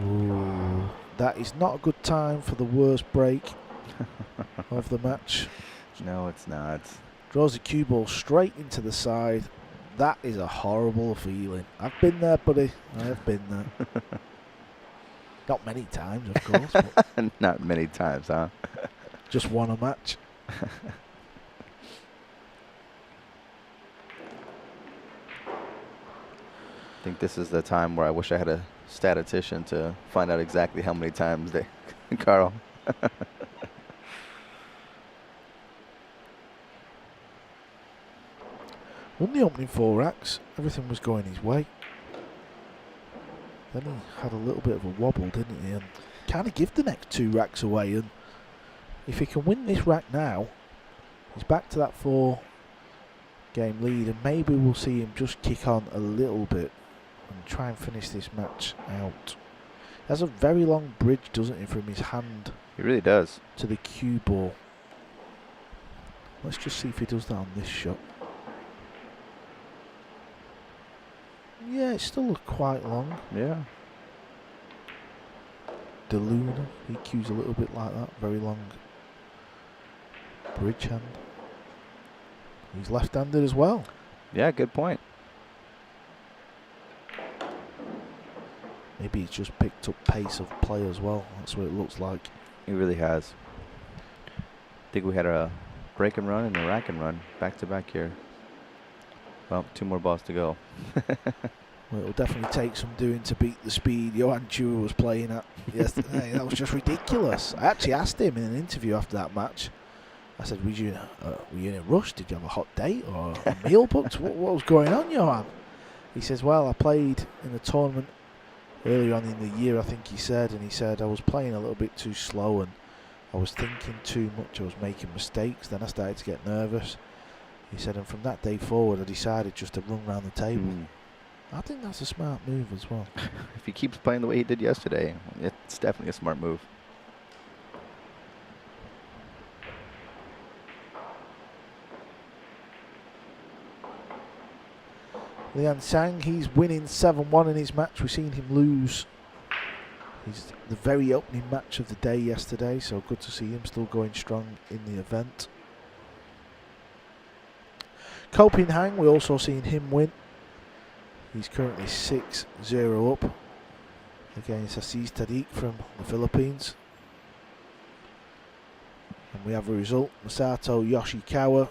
Ooh, that is not a good time for the worst break of the match. No, it's not. Draws the cue ball straight into the side. That is a horrible feeling. I've been there, buddy. I have been there. Not many times, of course. But Not many times, huh? just won a match. I think this is the time where I wish I had a statistician to find out exactly how many times they, Carl. Won the opening 4 racks. Everything was going his way. Then he had a little bit of a wobble, didn't he? And kind of give the next 2 racks away. And if he can win this rack now, he's back to that 4-game lead. And maybe we'll see him just kick on a little bit and try and finish this match out. He has a very long bridge, doesn't he, from his hand He really does. to the cue ball. Let's just see if he does that on this shot. Yeah, it still looks quite long. Yeah. DeLuna, he cues a little bit like that. Very long bridge hand. He's left-handed as well. Yeah, good point. Maybe he's just picked up pace of play as well. That's what it looks like. He really has. I think we had a break and run and a rack and run back to back here. Well, 2 more balls to go. Well, it'll definitely take some doing to beat the speed Johan Chua was playing at yesterday. That was just ridiculous. I actually asked him in an interview after that match. I said, were you in a rush? Did you have a hot date or a meal booked? What was going on, Johan? He says, well, I played in a tournament earlier on in the year, I think he said, and he said I was playing a little bit too slow and I was thinking too much. I was making mistakes. Then I started to get nervous. He said, and from that day forward, I decided just to run around the table. I think that's a smart move as well. If he keeps playing the way he did yesterday, it's definitely a smart move. Lian Sang, he's winning 7-1 in his match. We've seen him lose the very opening match of the day yesterday, so good to see him still going strong in the event. Ko Pin Hang, we're also seeing him win. He's currently 6-0 up against Aziz Tariq from the Philippines. And we have a result. Masato Yoshikawa,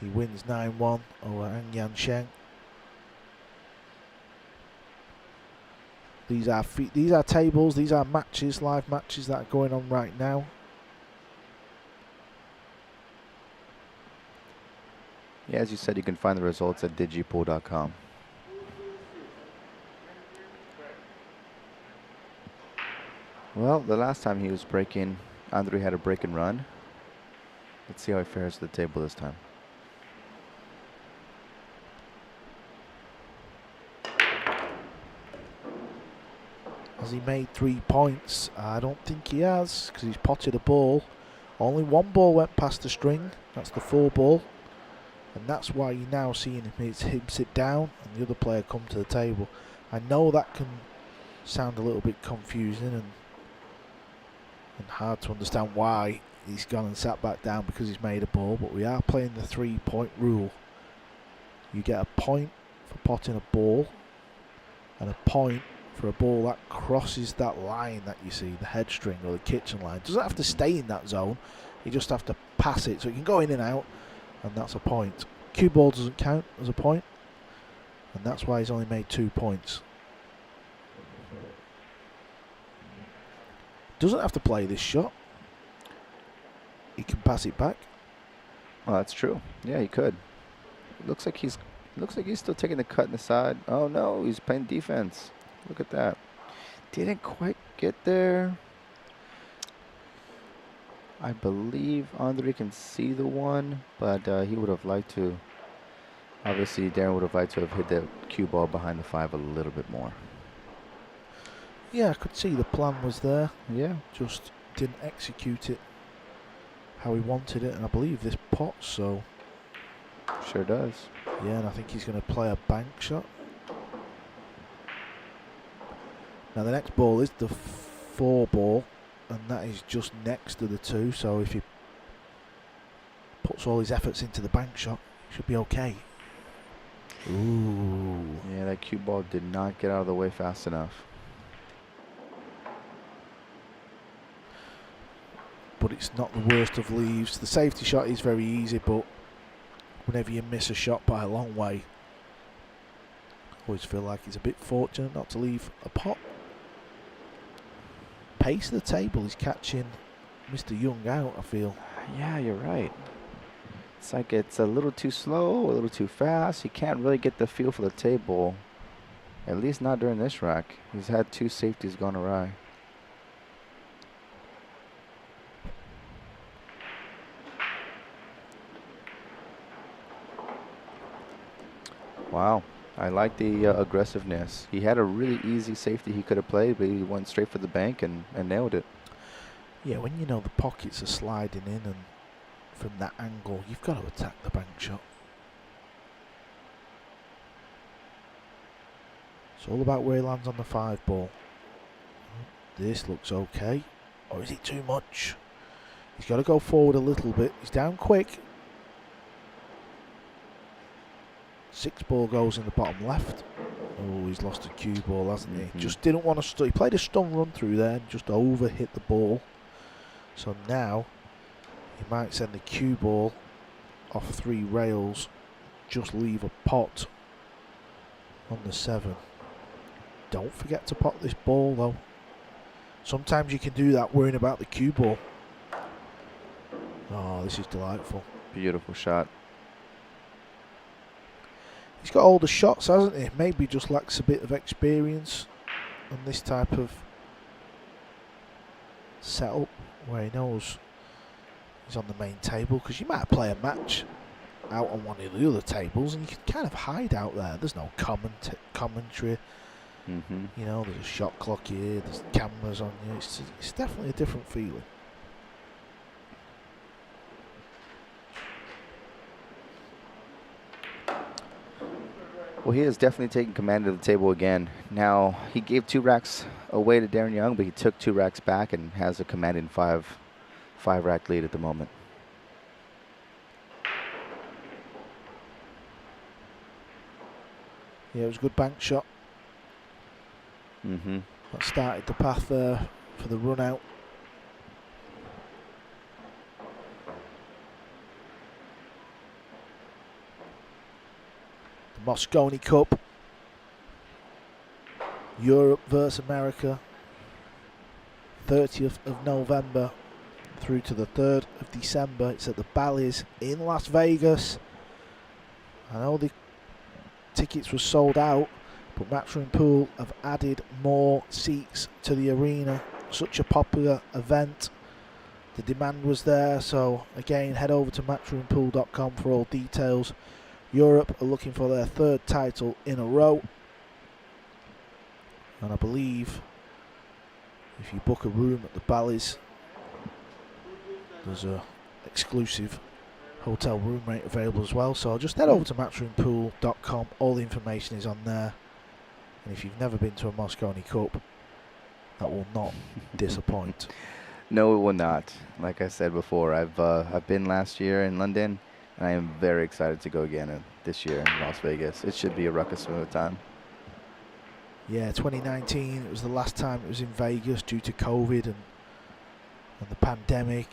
he wins 9-1 over Ang Yan Sheng. These are tables, these are matches, live matches that are going on right now. Yeah, as you said, you can find the results at digipool.com. Well, the last time he was breaking, Andre had a break and run. Let's see how he fares at the table this time. Has he made 3 points? I don't think he has, because he's potted a ball. Only 1 ball went past the string. That's the 4 ball. And that's why you're now seeing him sit down and the other player come to the table. I know that can sound a little bit confusing and hard to understand why he's gone and sat back down because he's made a ball, but we are playing the 3-point rule. You get a point for potting a ball and a point for a ball that crosses that line that you see, the head string or the kitchen line. It doesn't have to stay in that zone, you just have to pass it, so it can go in and out, and that's a point. Cue ball doesn't count as a point, and that's why he's only made 2 points. Doesn't have to play this shot. He can pass it back. Oh, that's true. Yeah, he could. It looks like he's still taking the cut in the side. Oh no, he's playing defense. Look at that. Didn't quite get there. I believe Andre can see the one, but he would have liked to. Obviously, Darren would have liked to have hit the cue ball behind the 5 a little bit more. Yeah, I could see the plan was there. Yeah. Just didn't execute it how he wanted it, and I believe this pot, so. Sure does. Yeah, and I think he's going to play a bank shot. Now the next ball is the 4 ball, and that is just next to the 2, so if he puts all his efforts into the bank shot, he should be okay. Ooh. Yeah, that cue ball did not get out of the way fast enough. But it's not the worst of leaves. The safety shot is very easy, but whenever you miss a shot by a long way, I always feel like it's a bit fortunate not to leave a pot. Pace of the table is catching Mr. Young out, I feel. Yeah, you're right. It's like it's a little too slow, a little too fast. He can't really get the feel for the table, at least not during this rack. He's had 2 safeties gone awry. Wow, I like the aggressiveness. He had a really easy safety he could have played, but he went straight for the bank and nailed it. Yeah, when you know the pockets are sliding in, and from that angle, you've got to attack the bank shot. It's all about where he lands on the 5 ball. This looks okay. Or is it too much? He's got to go forward a little bit. He's down quick. 6 ball goes in the bottom left. Oh, he's lost a cue ball, hasn't he? Just didn't want to. He played a stun run through there and just over hit the ball. So now he might send the cue ball off 3 rails. Just leave a pot on the 7. Don't forget to pot this ball though. Sometimes you can do that worrying about the cue ball. Oh, this is delightful. Beautiful shot. He's got all the shots, hasn't he? Maybe just lacks a bit of experience on this type of setup where he knows he's on the main table, because you might play a match out on one of the other tables and you can kind of hide out there. There's no commentary. You know, there's a shot clock here, there's cameras on you. It's definitely a different feeling. Well, he has definitely taken command of the table again. Now, he gave 2 racks away to Darren Young, but he took 2 racks back and has a commanding 5-rack lead at the moment. Yeah, it was a good bank shot. That started the path there for the run out. The Moscone Cup. Europe versus America. 30th of November through to the 3rd of December. It's at the Bally's in Las Vegas. I know the tickets were sold out, but Matchroom Pool have added more seats to the arena. Such a popular event. The demand was there, so again, head over to matchroompool.com for all details. Europe are looking for their 3rd title in a row. And I believe if you book a room at the Bally's, there's a exclusive hotel room rate available as well. So just head over to matchroompool.com. All the information is on there. And if you've never been to a Moscone Cup, that will not disappoint. No, it will not. Like I said before, I've been last year in London, and I am very excited to go again this year in Las Vegas. It should be a ruckus of a time. Yeah, 2019, it was the last time it was in Vegas due to COVID and the pandemic.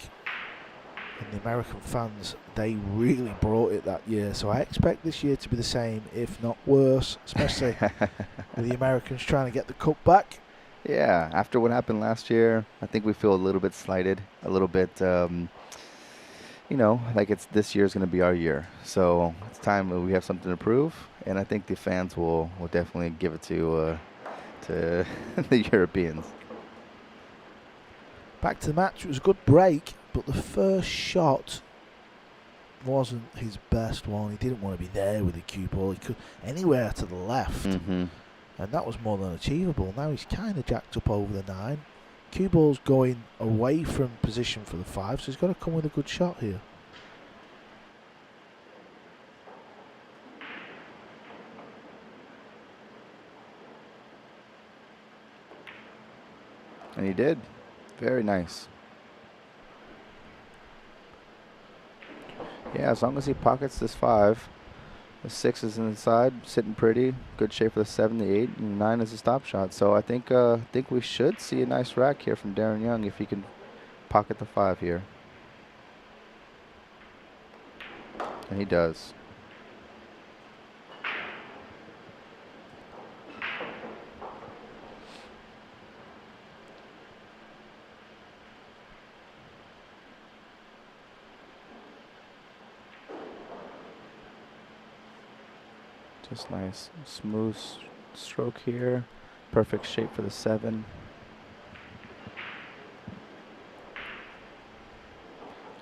And the American fans, they really brought it that year. So I expect this year to be the same, if not worse, especially with the Americans trying to get the cup back. Yeah, after what happened last year, I think we feel a little bit slighted, a little bit, you know, like this year is going to be our year. So it's time that we have something to prove, and I think the fans will definitely give it to the Europeans. Back to the match. It was a good break. but the first shot wasn't his best one. He didn't want to be there with the cue ball. He could anywhere to the left, and that was more than achievable. Now he's kind of jacked up over the 9. Cue ball's going away from position for the 5, so he's got to come with a good shot here. And he did. Very nice. Yeah, as long as he pockets this 5, the 6 is inside, sitting pretty. Good shape for the 7, the 8, and 9 is a stop shot. So I think we should see a nice rack here from Darren Young if he can pocket the 5 here. And he does. Just nice, smooth stroke here. Perfect shape for the 7.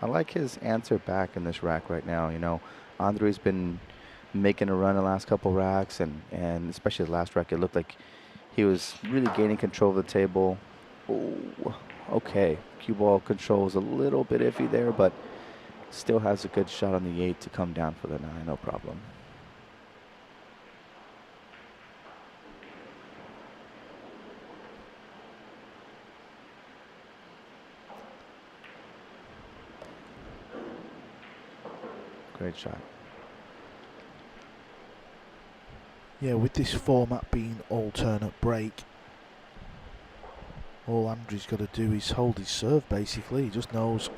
I like his answer back in this rack right now. You know, Andre's been making a run the last couple racks, and especially the last rack, it looked like he was really gaining control of the table. Ooh, okay, cue ball control is a little bit iffy there, but still has a good shot on the 8 to come down for the 9, no problem. Great shot. Yeah, with this format being alternate break, all Andrew's got to do is hold his serve basically. He just knows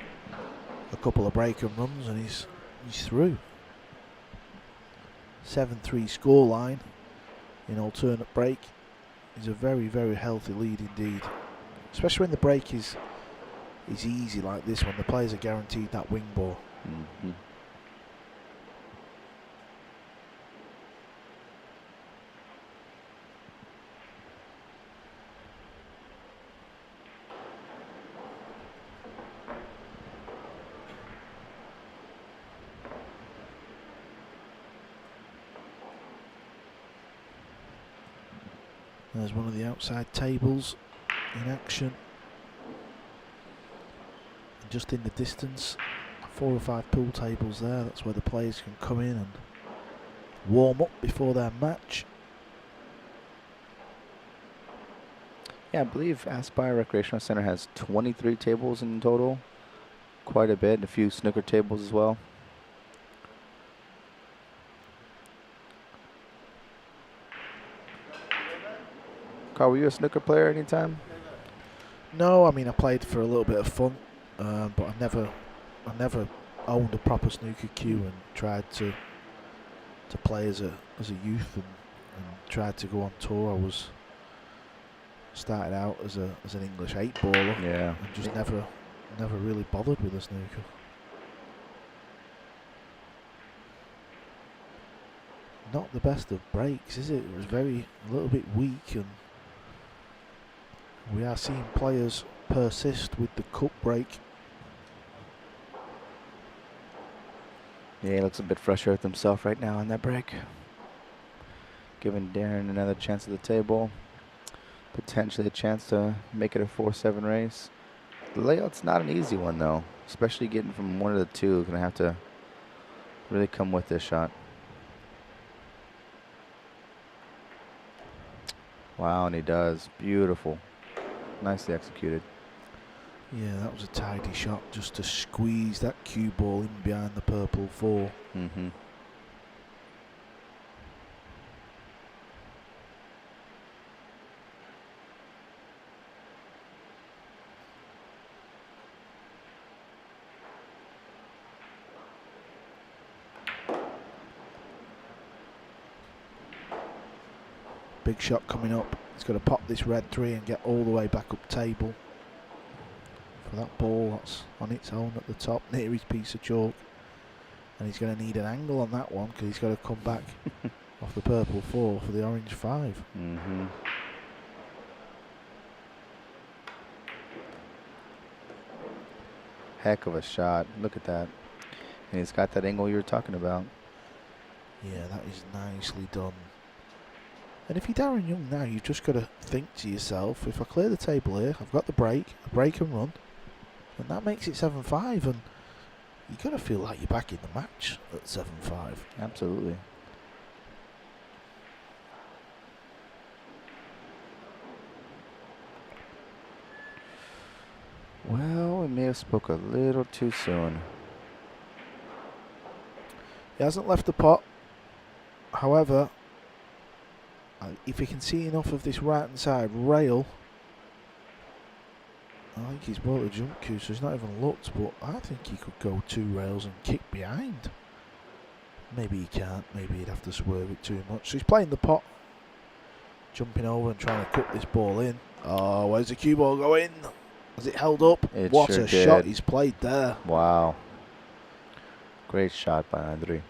a couple of break and runs and he's through. 7-3 scoreline in alternate break is a very, very healthy lead indeed. Especially when the break is easy like this, when the players are guaranteed that wing ball. There's one of the outside tables in action. And just in the distance, 4 or 5 pool tables there. That's where the players can come in and warm up before their match. Yeah, I believe Aspire Recreational Center has 23 tables in total. Quite a bit, and a few snooker tables as well. Carl, were you a snooker player anytime? No, I mean I played for a little bit of fun, but I never owned a proper snooker cue and tried to play as a youth and tried to go on tour. I started out as an English 8-baller, Yeah, and just never really bothered with a snooker. Not the best of breaks, is it? It was a little bit weak, and we are seeing players persist with the cup break. Yeah, he looks a bit frustrated with himself right now on that break. Giving Darren another chance at the table. Potentially a chance to make it a 4-7 race. The layout's not an easy one though, especially getting from 1 to the 2. Gonna have to really come with this shot. Wow, and he does. Beautiful. Nicely executed. Yeah, that was a tidy shot just to squeeze that cue ball in behind the purple 4. Big shot coming up. He's got to pop this red 3 and get all the way back up table for that ball that's on its own at the top near his piece of chalk. And he's going to need an angle on that one because he's got to come back off the purple 4 for the orange 5. heck of a shot. Look at that. And he's got that angle you were talking about. Yeah, that is nicely done. And if you're Darren Young now, you've just got to think to yourself, if I clear the table here, I've got the break and run, and that makes it 7-5, and you've got to feel like you're back in the match at 7-5. Absolutely. Well, we may have spoke a little too soon. He hasn't left the pot. However, if he can see enough of this right hand side rail, I think he's bought a jump cue, so he's not even looked, but I think he could go 2 rails and kick behind. Maybe he can't, maybe he'd have to swerve it too much. So he's playing the pot, jumping over and trying to cut this ball in. Oh, where's the cue ball going? Has it held up? It What sure a did. shot he's played there. Wow. Great shot by Andre.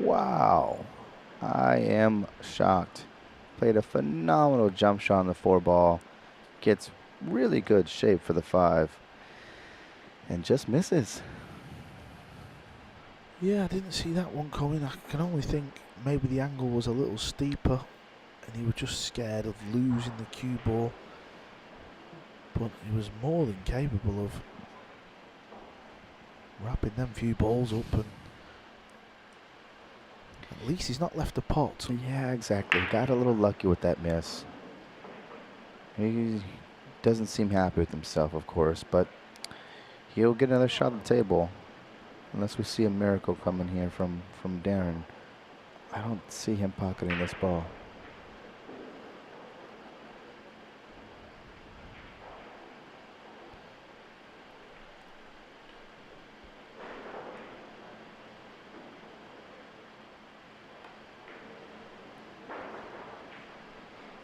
Wow. I am shocked. Played a phenomenal jump shot on the 4 ball. Gets really good shape for the 5. And just misses. Yeah, I didn't see that one coming. I can only think maybe the angle was a little steeper and he was just scared of losing the cue ball. But he was more than capable of wrapping them few balls up, and at least he's not left the pot. Yeah, exactly. Got a little lucky with that miss. He doesn't seem happy with himself, of course, but he'll get another shot at the table. Unless we see a miracle coming here from Darren. I don't see him pocketing this ball.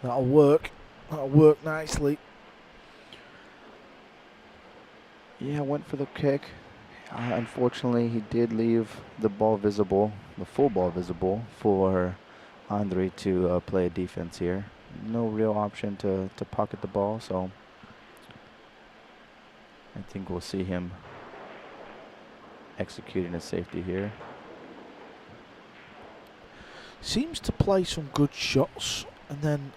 That'll work. That'll work nicely. Yeah, went for the kick. Unfortunately, he did leave the ball visible, the full ball visible, for Andre to play defense here. No real option to pocket the ball, so I think we'll see him executing a safety here. Seems to play some good shots and then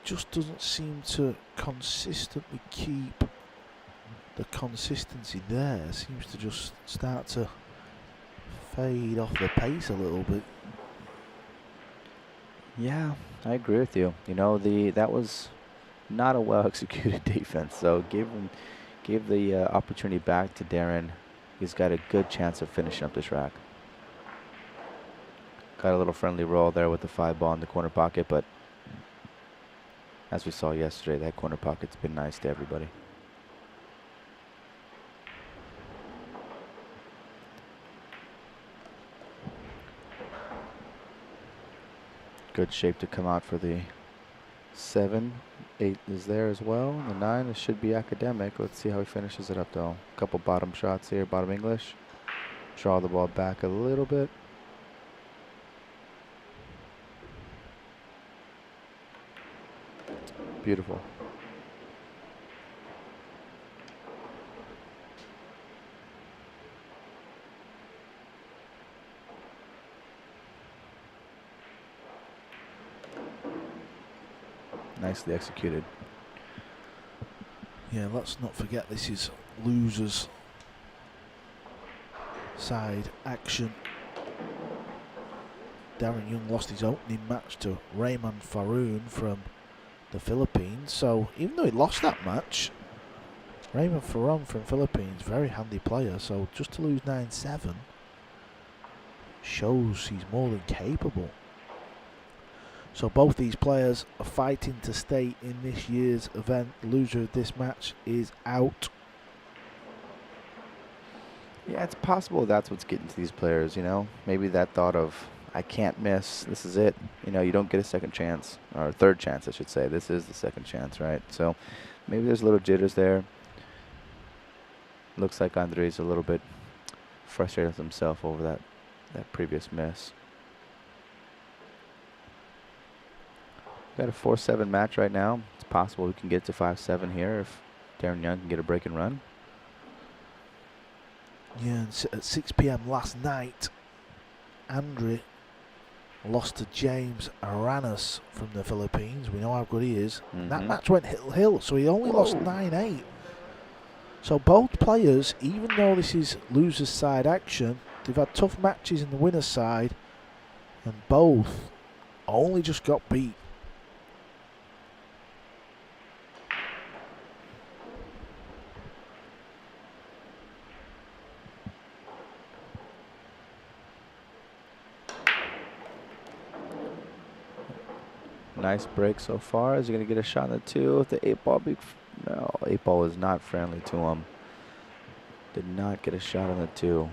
just doesn't seem to consistently keep the consistency there. Seems to just start to fade off the pace a little bit. Yeah, I agree with you. You know, that was not a well executed defense, so give the opportunity back to Darren. He's got a good chance of finishing up this rack. Got a little friendly roll there with the 5 ball in the corner pocket, but as we saw yesterday, that corner pocket's been nice to everybody. Good shape to come out for the 7. 8 is there as well. The 9, it should be academic. Let's see how he finishes it up though. A couple bottom shots here, bottom English. Draw the ball back a little bit. Beautiful. Nicely executed. Yeah, let's not forget this is losers side action. Darren Young lost his opening match to Raymond Faroon from the Philippines, so even though he lost that match, Raymond Faroon from Philippines, very handy player, so just to lose 9-7 shows he's more than capable. So both these players are fighting to stay in this year's event. The loser of this match is out. Yeah, it's possible that's what's getting to these players, you know. Maybe that thought of, I can't miss. This is it. You know, you don't get a second chance, or a third chance, I should say. This is the second chance, right? So maybe there's a little jitters there. Looks like Andre's a little bit frustrated with himself over that previous miss. Got a 4-7 match right now. It's possible we can get to 5-7 here if Darren Young can get a break and run. Yeah, and at 6 p.m. last night, Andre lost to James Aranas from the Philippines. We know how good he is. That match went hill, so he only lost 9-8. So both players, even though this is loser's side action, they've had tough matches in the winner's side, and both only just got beat. Nice break so far. Is he going to get a shot on the 2? If the 8-ball no, 8-ball was not friendly to him. Did not get a shot on the 2.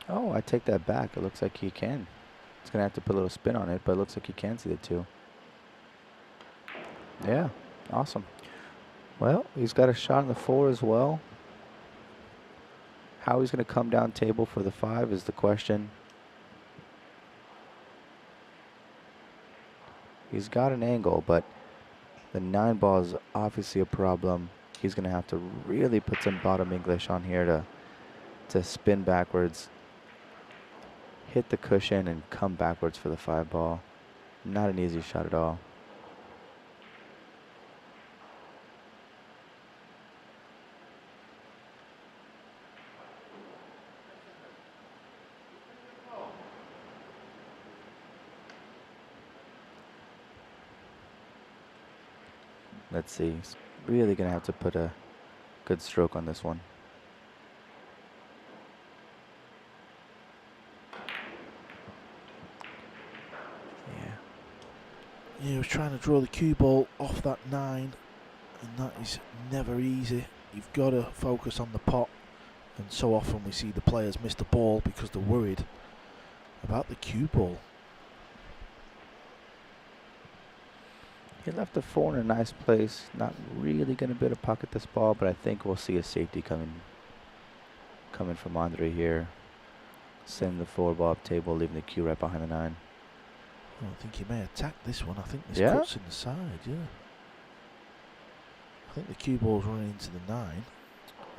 Oh, I take that back. It looks like he can. He's going to have to put a little spin on it, but it looks like he can see the 2. Yeah, awesome. Well, he's got a shot on the 4 as well. How he's going to come down table for the 5 is the question. He's got an angle, but the 9-ball is obviously a problem. He's going to have to really put some bottom English on here to spin backwards, hit the cushion, and come backwards for the 5-ball. Not an easy shot at all. Let's see. He's really going to have to put a good stroke on this one. Yeah, he was trying to draw the cue ball off that 9, and that is never easy. You've got to focus on the pot, and so often we see the players miss the ball because they're worried about the cue ball. He left the 4 in a nice place. Not really going to be able to pocket this ball, but I think we'll see a safety coming from Andre here. Send the 4-ball up table, leaving the cue right behind the 9. I think he may attack this one. I think this Yeah? cuts in the side, yeah. I think the cue ball's running into the 9.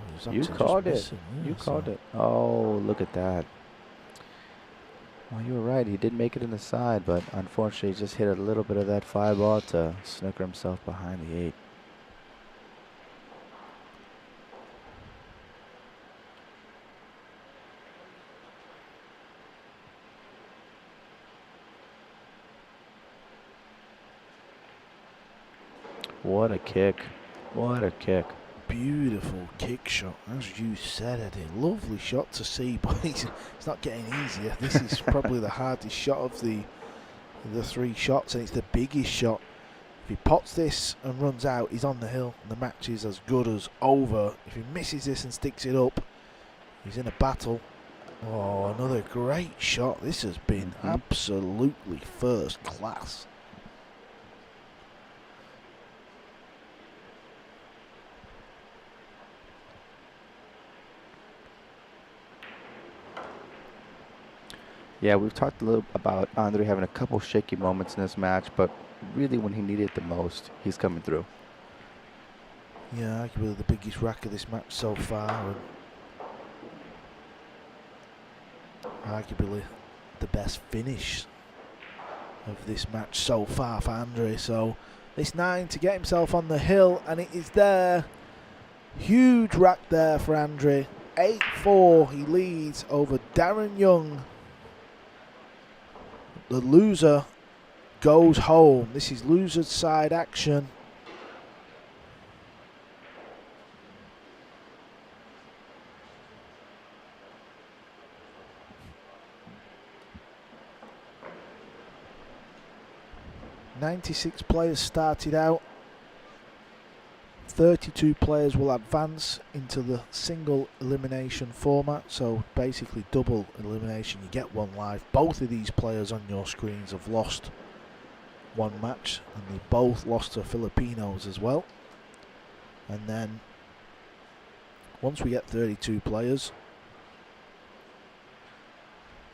Oh, he was You actually called it. just missing, yeah, You called so- it. Oh, look at that. Well, you were right. He did make it in the side, but unfortunately, he just hit a little bit of that 5-ball to snooker himself behind the 8. What a kick. What a kick. Beautiful kick shot, as you said, Eddie. Lovely shot to see, but it's not getting easier. This is probably the hardest shot of the 3 shots, and it's the biggest shot. If he pots this and runs out, he's on the hill, and the match is as good as over. If he misses this and sticks it up, he's in a battle. Oh, another great shot. This has been absolutely first class. Yeah, we've talked a little about Andre having a couple shaky moments in this match, but really when he needed it the most, he's coming through. Yeah, arguably the biggest rack of this match so far, and arguably the best finish of this match so far for Andre. So this 9 to get himself on the hill, and it is there. Huge rack there for Andre. 8-4, he leads over Darren Young. The loser goes home. This is loser's side action. 96 players started out. 32 players will advance into the single elimination format, so basically double elimination, you get one life. Both of these players on your screens have lost one match, and they both lost to Filipinos as well. And then once we get 32 players,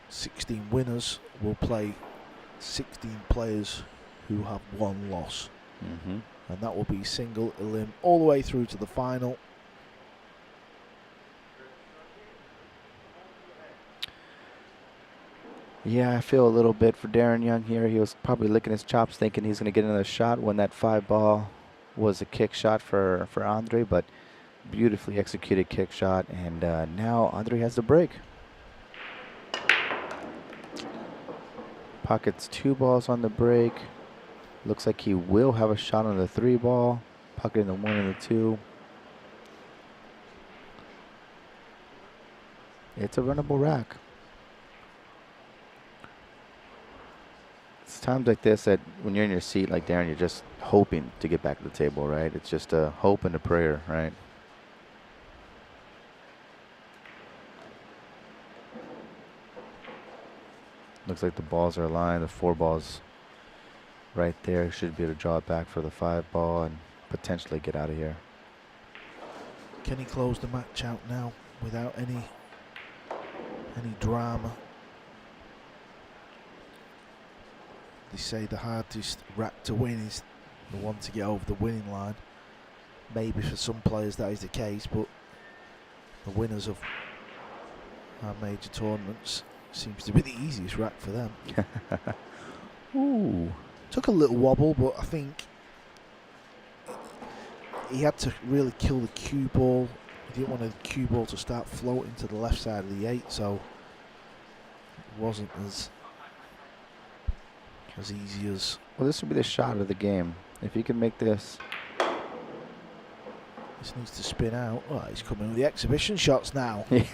16 winners will play 16 players who have one loss. And that will be single elim all the way through to the final. Yeah, I feel a little bit for Darren Young here. He was probably licking his chops thinking he's going to get another shot when that 5-ball was a kick shot for Andre, but beautifully executed kick shot, and now Andre has the break. Pockets 2 balls on the break. Looks like he will have a shot on the 3-ball. Pocketing the 1 and the 2. It's a runnable rack. It's times like this that when you're in your seat like Darren, you're just hoping to get back to the table, right? It's just a hope and a prayer, right? Looks like the balls are aligned. The 4 balls right there should be able to draw it back for the 5-ball and potentially get out of here. Can he close the match out now without any drama? They say the hardest rack to win is the one to get over the winning line. Maybe for some players that is the case, but the winners of our major tournaments seems to be the easiest rack for them. Ooh. Took a little wobble, but I think he had to really kill the cue ball. He didn't want the cue ball to start floating to the left side of the 8, so it wasn't as easy as... Well, this would be the shot of the game. If he can make this... This needs to spin out. Oh, he's coming with the exhibition shots now. Yeah.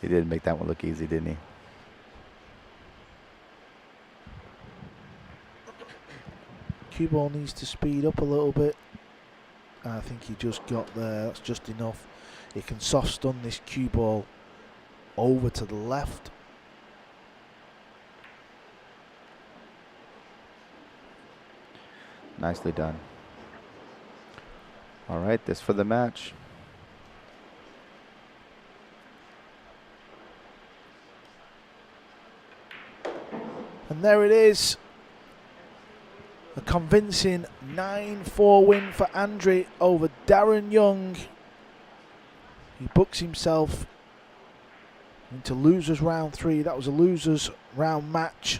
He did make that one look easy, didn't he? Cue ball needs to speed up a little bit. I think he just got there. That's just enough. He can soft stun this cue ball over to the left. Nicely done. All right, this for the match. And there it is. A convincing 9-4 win for Andre over Darren Young. He books himself into losers round 3. That was a losers round match.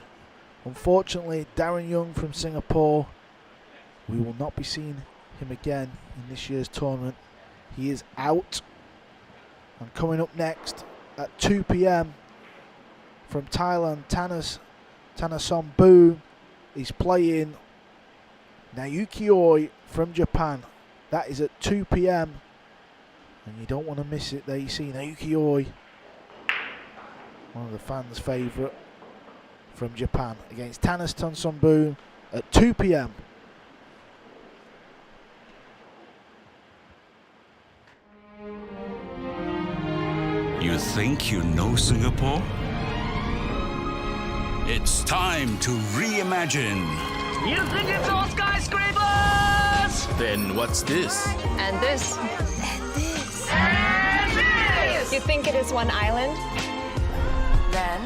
Unfortunately, Darren Young from Singapore, we will not be seeing him again in this year's tournament. He is out. And coming up next at 2 p.m. from Thailand, Tanasom is playing Naoki Oi from Japan. That is at 2 p.m. and you don't want to miss it. There you see Naoki Oi, one of the fans' favourite from Japan, against Tanis Tonsomboon at 2 p.m. You think you know Singapore? It's time to reimagine. You think it's all skyscrapers? Then what's this? And this. And this. You think it is one island? Then